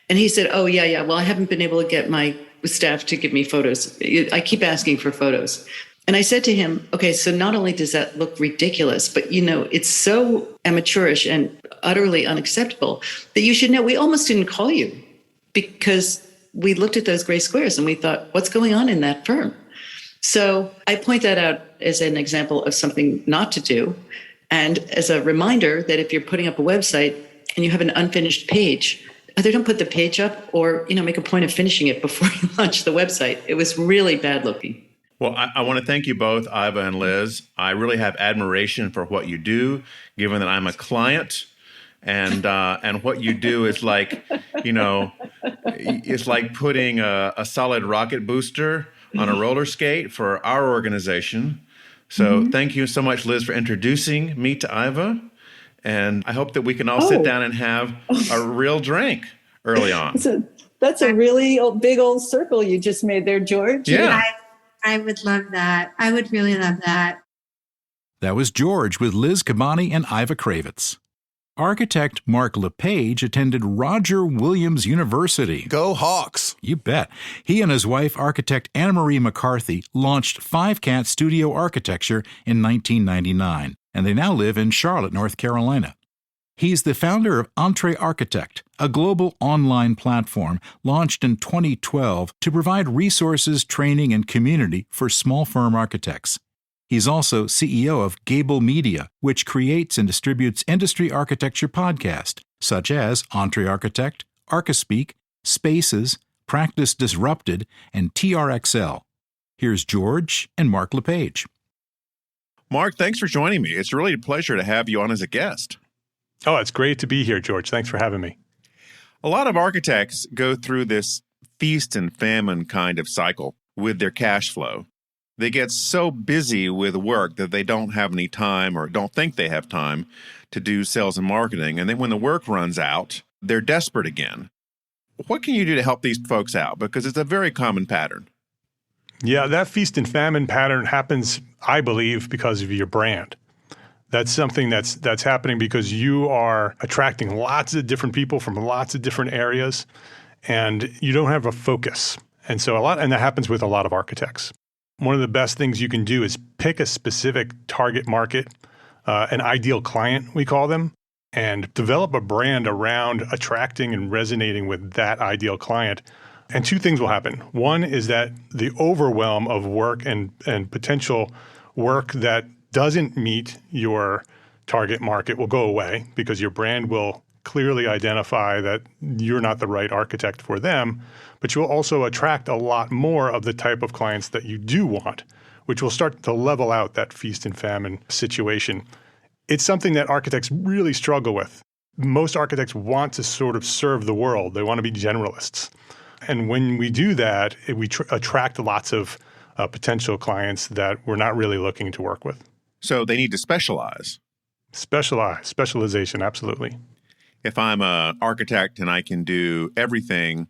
And he said, oh, yeah. Well, I haven't been able to get my staff to give me photos. I keep asking for photos. And I said to him, okay, so not only does that look ridiculous, but, it's so amateurish and utterly unacceptable that you should know we almost didn't call you because we looked at those gray squares and we thought, what's going on in that firm? So I point that out as an example of something not to do. And as a reminder that if you're putting up a website and you have an unfinished page, either don't put the page up or, make a point of finishing it before you launch the website. It was really bad looking.
Well, I want to thank you both, Iva and Liz. I really have admiration for what you do, given that I'm a client, and what you do is like, it's like putting a solid rocket booster on a roller skate for our organization. So thank you so much, Liz, for introducing me to Iva, and I hope that we can all sit down and have a real drink early on.
That's a really big old circle you just made there, George.
Yeah.
I would love that. I would really love that.
That was George with Liz Kubany and Iva Kravitz. Architect Mark LePage attended Roger Williams University.
Go Hawks!
You bet. He and his wife, architect Anna Marie McCarthy, launched Five Cat Studio Architecture in 1999, and they now live in Charlotte, North Carolina. He's the founder of Entre Architect, a global online platform launched in 2012 to provide resources, training, and community for small firm architects. He's also CEO of Gable Media, which creates and distributes industry architecture podcasts, such as Entre Architect, Archispeak, Spaces, Practice Disrupted, and TRXL. Here's George and Mark LePage.
Mark, thanks for joining me. It's really a pleasure to have you on as a guest.
Oh, it's great to be here, George. Thanks for having me.
A lot of architects go through this feast and famine kind of cycle with their cash flow. They get so busy with work that they don't have any time or don't think they have time to do sales and marketing. And then when the work runs out, they're desperate again. What can you do to help these folks out? Because it's a very common pattern.
Yeah, that feast and famine pattern happens, I believe, because of your brand. That's something that's happening because you are attracting lots of different people from lots of different areas, and you don't have a focus. And that happens with a lot of architects. One of the best things you can do is pick a specific target market, an ideal client, we call them, and develop a brand around attracting and resonating with that ideal client. And two things will happen. One is that the overwhelm of work and potential work that doesn't meet your target market will go away because your brand will clearly identify that you're not the right architect for them, but you'll also attract a lot more of the type of clients that you do want, which will start to level out that feast and famine situation. It's something that architects really struggle with. Most architects want to sort of serve the world. They want to be generalists. And when we do that, we attract lots of potential clients that we're not really looking to work with.
So they need to specialize.
Specialization, absolutely.
If I'm an architect and I can do everything,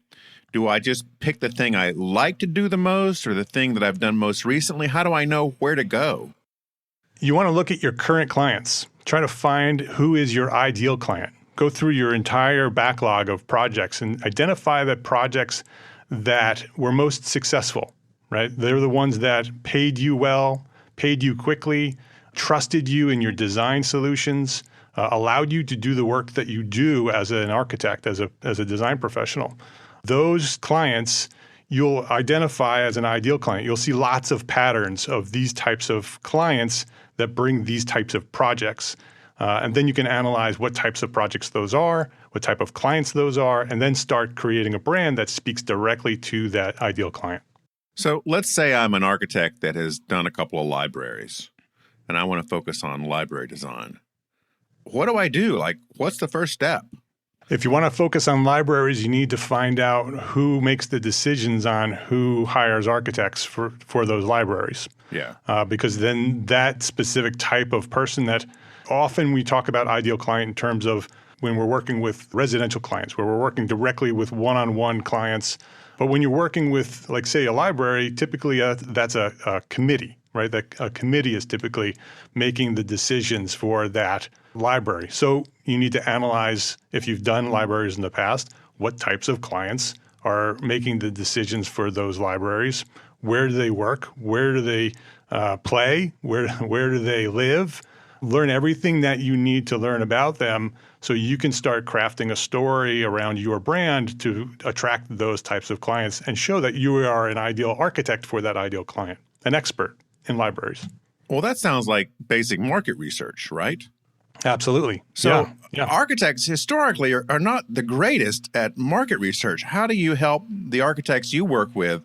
do I just pick the thing I like to do the most or the thing that I've done most recently? How do I know where to go?
You want to look at your current clients. Try to find who is your ideal client. Go through your entire backlog of projects and identify the projects that were most successful, right? They're the ones that paid you well, paid you quickly, trusted you in your design solutions, allowed you to do the work that you do as an architect, as a design professional. Those clients you'll identify as an ideal client. You'll see lots of patterns of these types of clients that bring these types of projects. And then you can analyze what types of projects those are, what type of clients those are, and then start creating a brand that speaks directly to that ideal client.
So let's say I'm an architect that has done a couple of libraries, and I want to focus on library design. What do I do? Like, what's the first step?
If you want to focus on libraries, you need to find out who makes the decisions on who hires architects for those libraries.
Yeah.
Because then that specific type of person that often we talk about ideal client in terms of when we're working with residential clients, where we're working directly with one-on-one clients. But when you're working with, like, say, a library, typically that's a committee, right? A committee is typically making the decisions for that library. So you need to analyze, if you've done libraries in the past, what types of clients are making the decisions for those libraries, Where do they work? Where do they play? Where do they live? Learn everything that you need to learn about them so you can start crafting a story around your brand to attract those types of clients and show that you are an ideal architect for that ideal client, an expert in libraries.
Well, that sounds like basic market research, right?
Absolutely.
So
yeah.
architects historically are not the greatest at market research. How do you help the architects you work with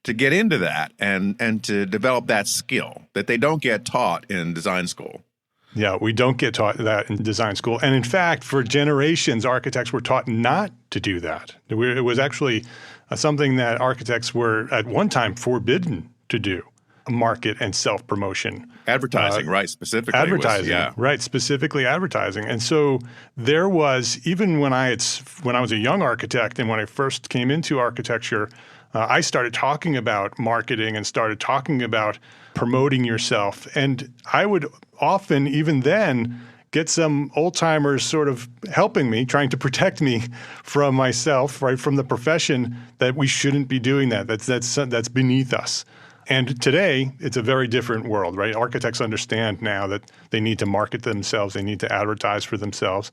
to get into that and to develop that skill that they don't get taught in design school?
Yeah, we don't get taught that in design school. And in fact, for generations, architects were taught not to do that. It was actually something that architects were at one time forbidden to do, market and self-promotion.
Advertising, right, specifically.
Advertising, right, specifically advertising. And so there was, even when I was a young architect and when I first came into architecture, I started talking about marketing and started talking about promoting yourself. And I would often, even then, get some old-timers sort of helping me, trying to protect me from myself, right, from the profession, that we shouldn't be doing that. That's beneath us. And today, it's a very different world, right? Architects understand now that they need to market themselves, they need to advertise for themselves.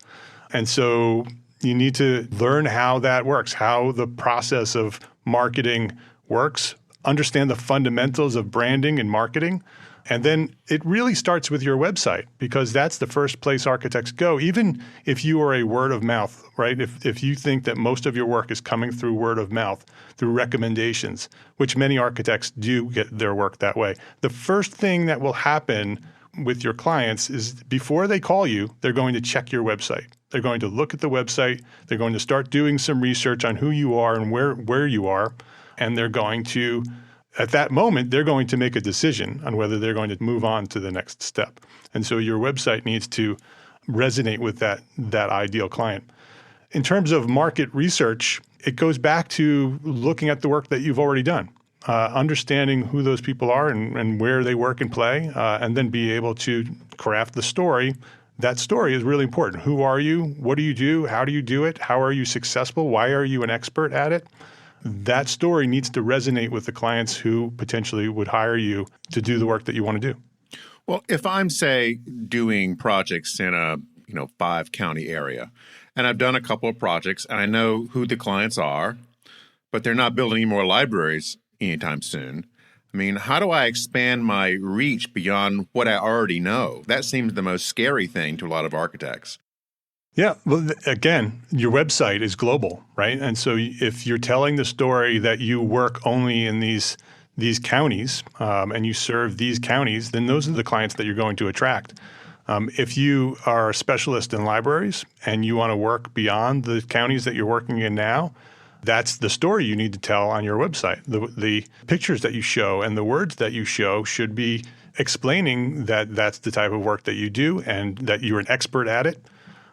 And so you need to learn how that works, how the process of marketing works, understand the fundamentals of branding and marketing. And then it really starts with your website, because that's the first place architects go, even if you are a word of mouth, right? If you think that most of your work is coming through word of mouth, through recommendations, which many architects do get their work that way. The first thing that will happen with your clients is before they call you, they're going to check your website. They're going to look at the website. They're going to start doing some research on who you are and where you are. And they're going to, at that moment, they're going to make a decision on whether they're going to move on to the next step. And so your website needs to resonate with that ideal client. In terms of market research, it goes back to looking at the work that you've already done, understanding who those people are and where they work and play, and then be able to craft the story. That story is really important. Who are you? What do you do? How do you do it? How are you successful? Why are you an expert at it? That story needs to resonate with the clients who potentially would hire you to do the work that you want to do.
Well, if I'm, say, doing projects in a 5-county area, and I've done a couple of projects, and I know who the clients are, but they're not building any more libraries anytime soon. I mean, how do I expand my reach beyond what I already know? That seems the most scary thing to a lot of architects.
Yeah. Well, again, your website is global, right? And so if you're telling the story that you work only in these counties and you serve these counties, then those are the clients that you're going to attract. If you are a specialist in libraries and you want to work beyond the counties that you're working in now, that's the story you need to tell on your website. The pictures that you show and the words that you show should be explaining that that's the type of work that you do and that you're an expert at it,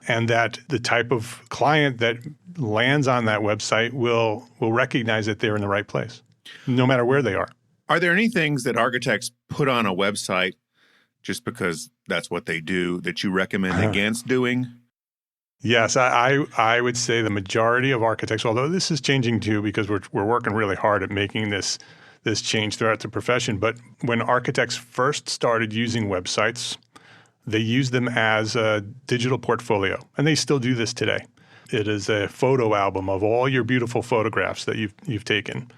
and that the type of client that lands on that website will recognize that they're in the right place, no matter where they are.
Are there any things that architects put on a website just because that's what they do that you recommend against doing?
Yes, I would say the majority of architects, although this is changing too because we're working really hard at making this change throughout the profession. But when architects first started using websites, they used them as a digital portfolio, and they still do this today. It is a photo album of all your beautiful photographs that you've taken.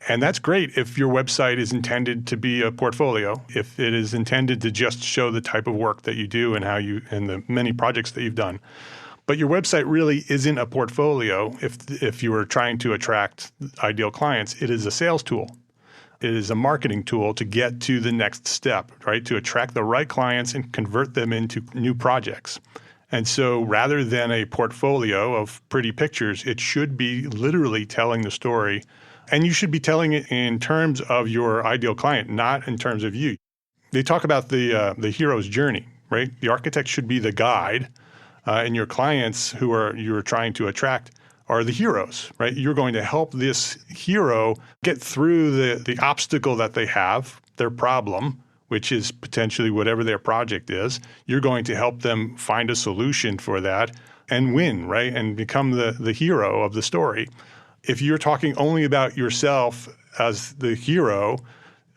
And that's great if your website is intended to be a portfolio, if it is intended to just show the type of work that you do and and the many projects that you've done. But your website really isn't a portfolio if you are trying to attract ideal clients. It is a sales tool. It is a marketing tool to get to the next step, right? To attract the right clients and convert them into new projects. And so rather than a portfolio of pretty pictures, it should be literally telling the story. And you should be telling it in terms of your ideal client, not in terms of you. They talk about the hero's journey, right? The architect should be the guide, and your clients you're trying to attract are the heroes, right? You're going to help this hero get through the obstacle that they have, their problem, which is potentially whatever their project is. You're going to help them find a solution for that and win, right? And become the hero of the story. If you're talking only about yourself as the hero,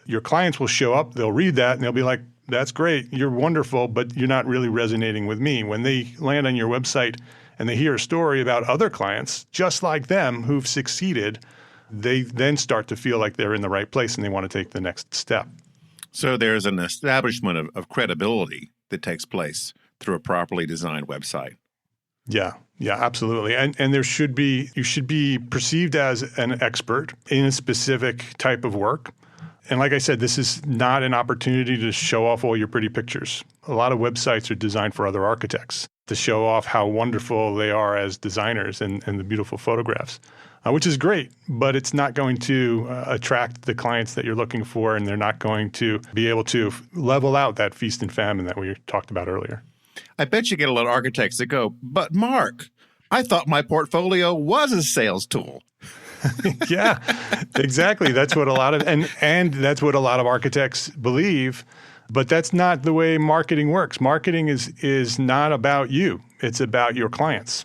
your clients will show up, they'll read that, and they'll be like, that's great, you're wonderful, but you're not really resonating with me. When they land on your website and they hear a story about other clients just like them who've succeeded, they then start to feel like they're in the right place and they want to take the next step.
So there's an establishment of credibility that takes place through a properly designed website.
Yeah, absolutely. And you should be perceived as an expert in a specific type of work. And like I said, this is not an opportunity to show off all your pretty pictures. A lot of websites are designed for other architects to show off how wonderful they are as designers and the beautiful photographs, which is great, but it's not going to attract the clients that you're looking for, and they're not going to be able to level out that feast and famine that we talked about earlier.
I bet you get a lot of architects that go, but Mark, I thought my portfolio was a sales tool.
Yeah, exactly. That's what a lot of and that's what a lot of architects believe, but that's not the way marketing works. Marketing is not about you. It's about your clients.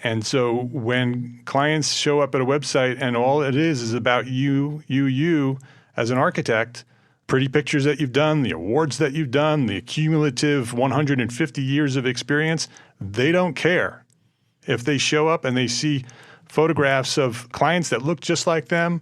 And so when clients show up at a website and all it is about you as an architect, pretty pictures that you've done, the awards that you've done, the cumulative 150 years of experience, they don't care. If they show up and they see photographs of clients that look just like them,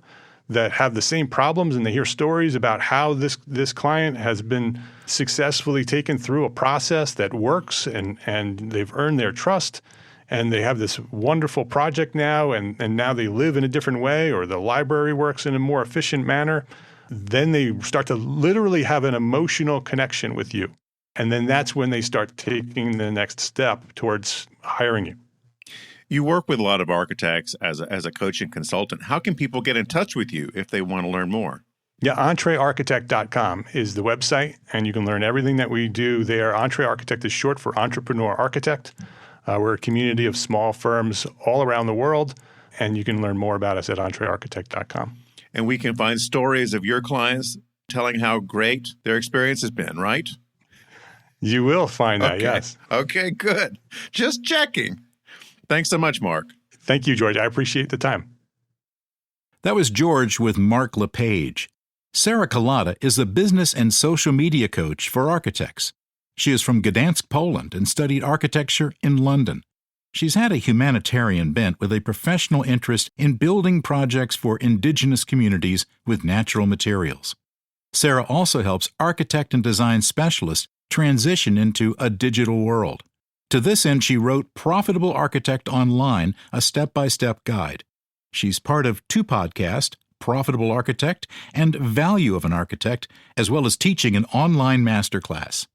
that have the same problems, and they hear stories about how this client has been successfully taken through a process that works and they've earned their trust, and they have this wonderful project now, and now they live in a different way, or the library works in a more efficient manner, then they start to literally have an emotional connection with you. And then that's when they start taking the next step towards hiring you.
You work with a lot of architects as a coach and consultant. How can people get in touch with you if they want to learn more?
Yeah, EntreArchitect.com is the website, and you can learn everything that we do there. Entre Architect is short for Entrepreneur Architect. We're a community of small firms all around the world, and you can learn more about us at EntreArchitect.com.
And we can find stories of your clients telling how great their experience has been, right?
You will find that,
okay.
Yes.
Okay, good. Just checking. Thanks so much, Mark.
Thank you, George. I appreciate the time.
That was George with Mark LePage. Sara Kolata is a business and social media coach for architects. She is from Gdansk, Poland, and studied architecture in London. She's had a humanitarian bent with a professional interest in building projects for indigenous communities with natural materials. Sara also helps architect and design specialists transition into a digital world. To this end, she wrote Profitable Architect Online, a step-by-step guide. She's part of two podcasts, Profitable Architect and Value of an Architect, as well as teaching an online masterclass.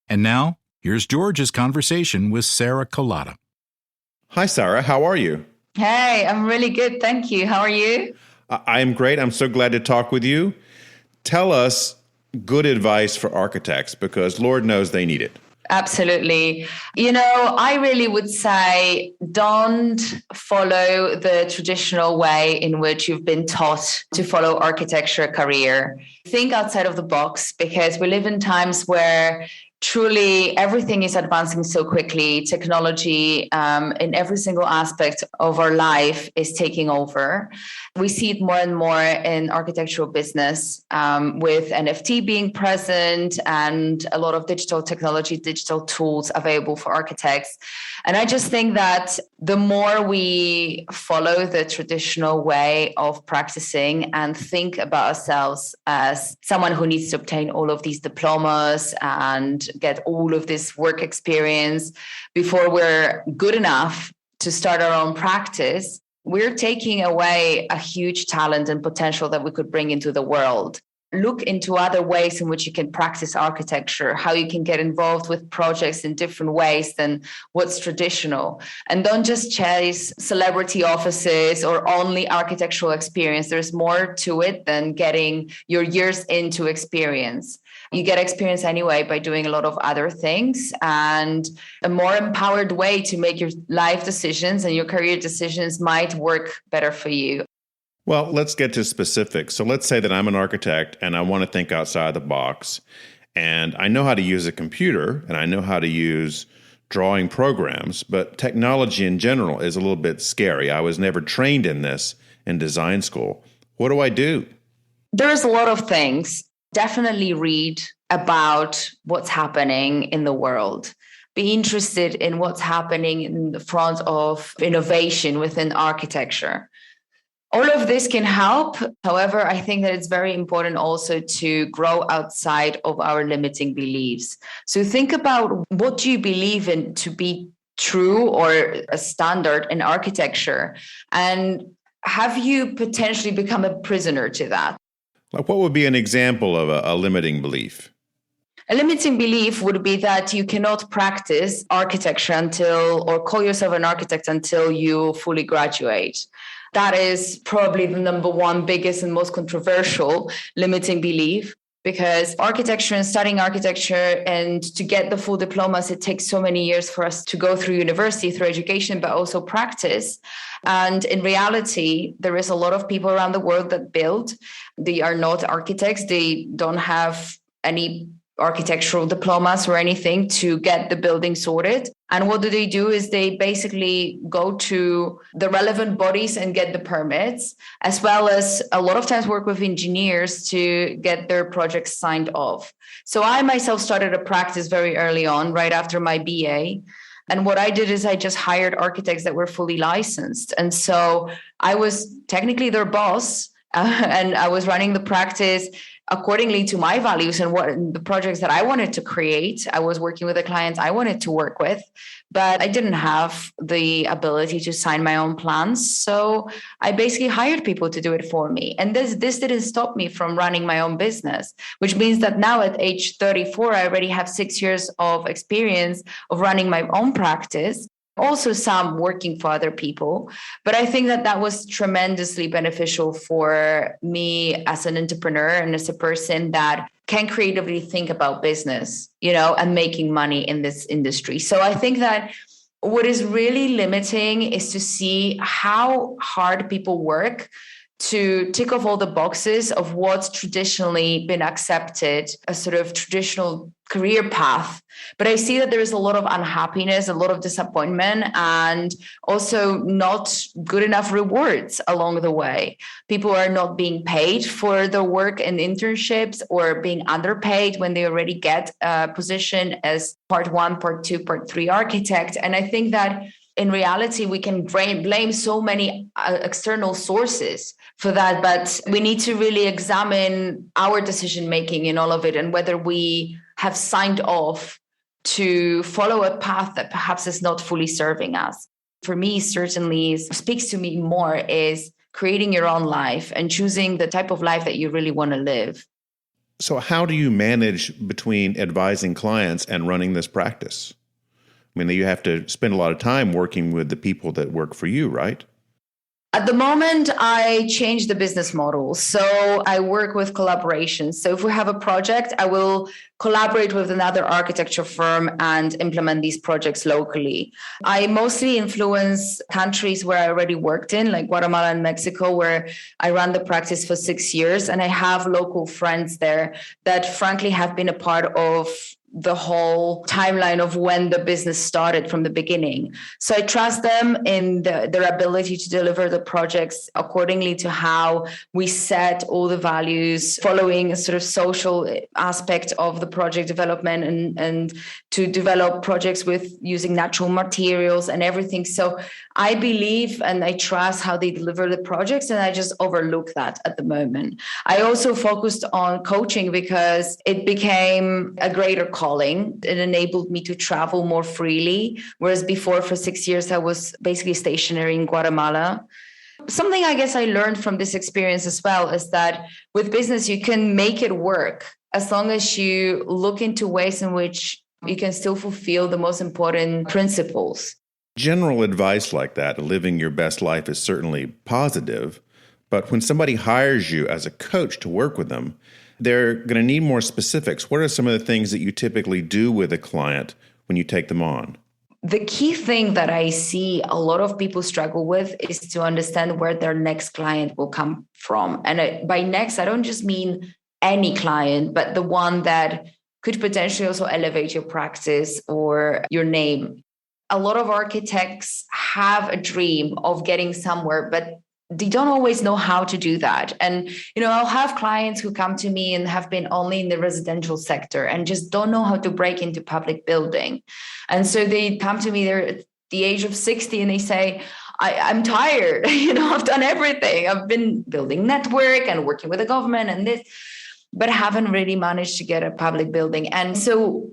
And now, here's George's conversation with Sara Kolata.
Hi, Sara. How are you?
Hey, I'm really good. Thank you. How are you?
I'm great. I'm so glad to talk with you. Tell us good advice for architects, because Lord knows they need it.
Absolutely. I really would say don't follow the traditional way in which you've been taught to follow architecture career. Think outside of the box, because we live in times where truly everything is advancing so quickly. Technology in every single aspect of our life is taking over. We see it more and more in architectural business, with NFT being present and a lot of digital technology, digital tools available for architects. And I just think that the more we follow the traditional way of practicing and think about ourselves as someone who needs to obtain all of these diplomas and get all of this work experience before we're good enough to start our own practice, we're taking away a huge talent and potential that we could bring into the world. Look into other ways in which you can practice architecture, how you can get involved with projects in different ways than what's traditional. And don't just chase celebrity offices or only architectural experience. There's more to it than getting your years into experience. You get experience anyway by doing a lot of other things, and a more empowered way to make your life decisions and your career decisions might work better for you.
Well, let's get to specifics. So let's say that I'm an architect and I want to think outside the box, and I know how to use a computer and I know how to use drawing programs, but technology in general is a little bit scary. I was never trained in this in design school. What do I do?
There's a lot of things. Definitely read about what's happening in the world. Be interested in what's happening in the front of innovation within architecture. All of this can help. However, I think that it's very important also to grow outside of our limiting beliefs. So think about, what do you believe in to be true or a standard in architecture? And have you potentially become a prisoner to that?
Like, what would be an example of a limiting belief?
A limiting belief would be that you cannot practice architecture or call yourself an architect until you fully graduate. That is probably the number one biggest and most controversial limiting belief, because architecture and studying architecture and to get the full diplomas, it takes so many years for us to go through university, through education, but also practice. And in reality, there is a lot of people around the world that build. They are not architects. They don't have any architectural diplomas or anything to get the building sorted. And what do? Is they basically go to the relevant bodies and get the permits, as well as a lot of times work with engineers to get their projects signed off. So I myself started a practice very early on, right after my BA. And what I did is I just hired architects that were fully licensed. And so I was technically their boss, and I was running the practice accordingly to my values and what the projects that I wanted to create. I was working with the clients I wanted to work with, but I didn't have the ability to sign my own plans. So I basically hired people to do it for me. And this didn't stop me from running my own business, which means that now at age 34, I already have 6 years of experience of running my own practice. Also some working for other people. But I think that was tremendously beneficial for me as an entrepreneur and as a person that can creatively think about business, and making money in this industry. So I think that what is really limiting is to see how hard people work to tick off all the boxes of what's traditionally been accepted as sort of traditional career path. But I see that there is a lot of unhappiness, a lot of disappointment, and also not good enough rewards along the way. People are not being paid for their work in internships or being underpaid when they already get a position as part 1, part 2, part 3 architect. And I think that in reality, we can blame so many external sources for that, but we need to really examine our decision-making in all of it and whether we have signed off to follow a path that perhaps is not fully serving us. For me, certainly speaks to me more is creating your own life and choosing the type of life that you really want to live.
So how do you manage between advising clients and running this practice? I mean, you have to spend a lot of time working with the people that work for you, right?
At the moment, I changed the business model. So I work with collaborations. So if we have a project, I will collaborate with another architecture firm and implement these projects locally. I mostly influence countries where I already worked in, like Guatemala and Mexico, where I ran the practice for 6 years. And I have local friends there that frankly have been a part of the whole timeline of when the business started from the beginning. So I trust them in their ability to deliver the projects accordingly to how we set all the values, following a sort of social aspect of the project development and to develop projects with using natural materials and everything. So I believe and I trust how they deliver the projects, and I just overlook that at the moment. I also focused on coaching because it became a greater calling. It enabled me to travel more freely, whereas before for 6 years, I was basically stationary in Guatemala. Something I guess I learned from this experience as well is that with business, you can make it work as long as you look into ways in which you can still fulfill the most important principles.
General advice like that, living your best life, is certainly positive. But when somebody hires you as a coach to work with them, they're going to need more specifics. What are some of the things that you typically do with a client when you take them on?
The key thing that I see a lot of people struggle with is to understand where their next client will come from. And by next, I don't just mean any client, but the one that could potentially also elevate your practice or your name. A lot of architects have a dream of getting somewhere, but they don't always know how to do that. And, I'll have clients who come to me and have been only in the residential sector and just don't know how to break into public building. And so they come to me, they're at the age of 60, and they say, I'm tired. I've done everything. I've been building network and working with the government and this, but haven't really managed to get a public building. And so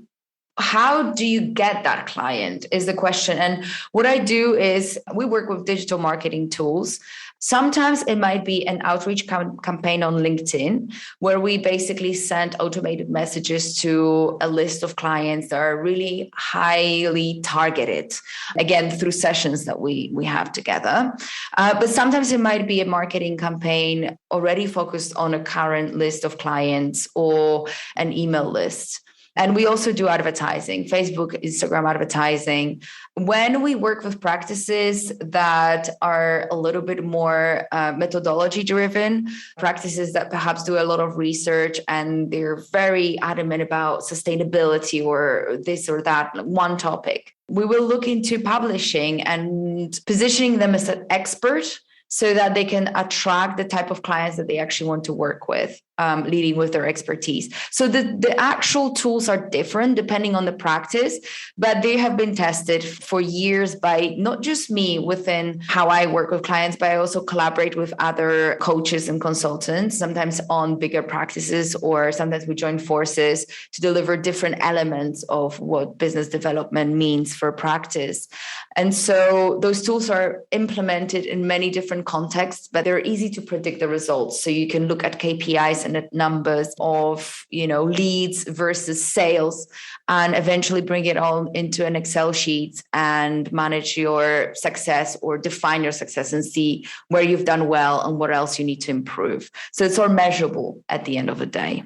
how do you get that client is the question. And what I do is we work with digital marketing tools. Sometimes it might be an outreach campaign on LinkedIn, where we basically send automated messages to a list of clients that are really highly targeted, again, through sessions that we have together. But sometimes it might be a marketing campaign already focused on a current list of clients or an email list. And we also do advertising, Facebook, Instagram advertising. When we work with practices that are a little bit more methodology driven, practices that perhaps do a lot of research and they're very adamant about sustainability or this or that, one topic, we will look into publishing and positioning them as an expert so that they can attract the type of clients that they actually want to work with, leading with their expertise. So the actual tools are different depending on the practice, but they have been tested for years by not just me within how I work with clients, but I also collaborate with other coaches and consultants, sometimes on bigger practices, or sometimes we join forces to deliver different elements of what business development means for practice. And so those tools are implemented in many different contexts, but they're easy to predict the results. So you can look at KPIs and at numbers of, leads versus sales, and eventually bring it all into an Excel sheet and manage your success or define your success and see where you've done well and what else you need to improve. So it's all measurable at the end of the day.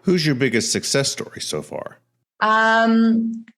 Who's your biggest success story so far?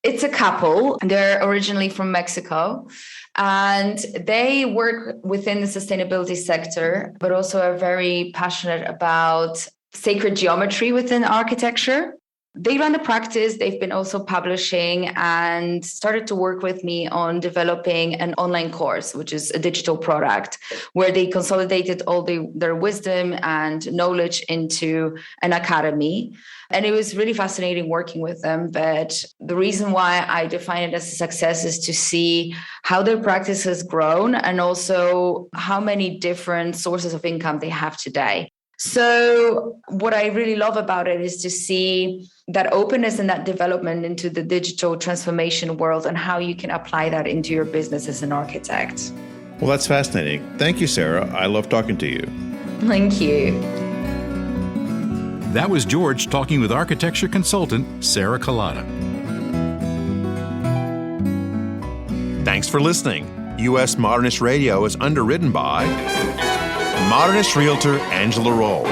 It's a couple. They're originally from Mexico, and they work within the sustainability sector, but also are very passionate about sacred geometry within architecture. They run a practice. They've been also publishing and started to work with me on developing an online course, which is a digital product, where they consolidated all their wisdom and knowledge into an academy. And it was really fascinating working with them. But the reason why I define it as a success is to see how their practice has grown and also how many different sources of income they have today. So what I really love about it is to see that openness and that development into the digital transformation world and how you can apply that into your business as an architect.
Well, that's fascinating. Thank you, Sara. I love talking to you.
Thank you.
That was George talking with architecture consultant Sara Kolata.
Thanks for listening. U.S. Modernist Radio is underwritten by Modernist realtor Angela Roll.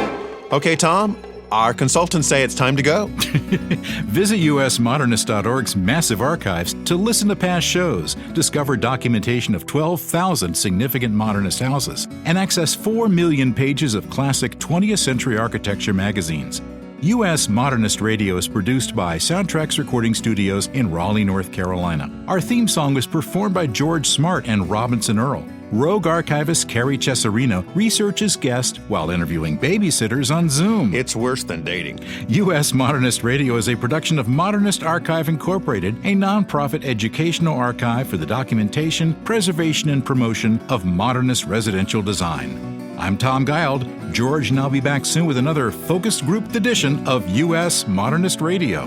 Okay, Tom, our consultants say it's time to go.
Visit usmodernist.org's massive archives to listen to past shows, discover documentation of 12,000 significant modernist houses, and access 4 million pages of classic 20th century architecture magazines. U.S. Modernist Radio is produced by Soundtracks Recording Studios in Raleigh, North Carolina. Our theme song was performed by George Smart and Robinson Earl. Rogue archivist Carrie Cesarino researches guests while interviewing babysitters on Zoom.
It's worse than dating.
U.S. Modernist Radio is a production of Modernist Archive Incorporated, a nonprofit educational archive for the documentation, preservation, and promotion of modernist residential design. I'm Tom Guild. George and I'll be back soon with another focused grouped edition of U.S. Modernist Radio.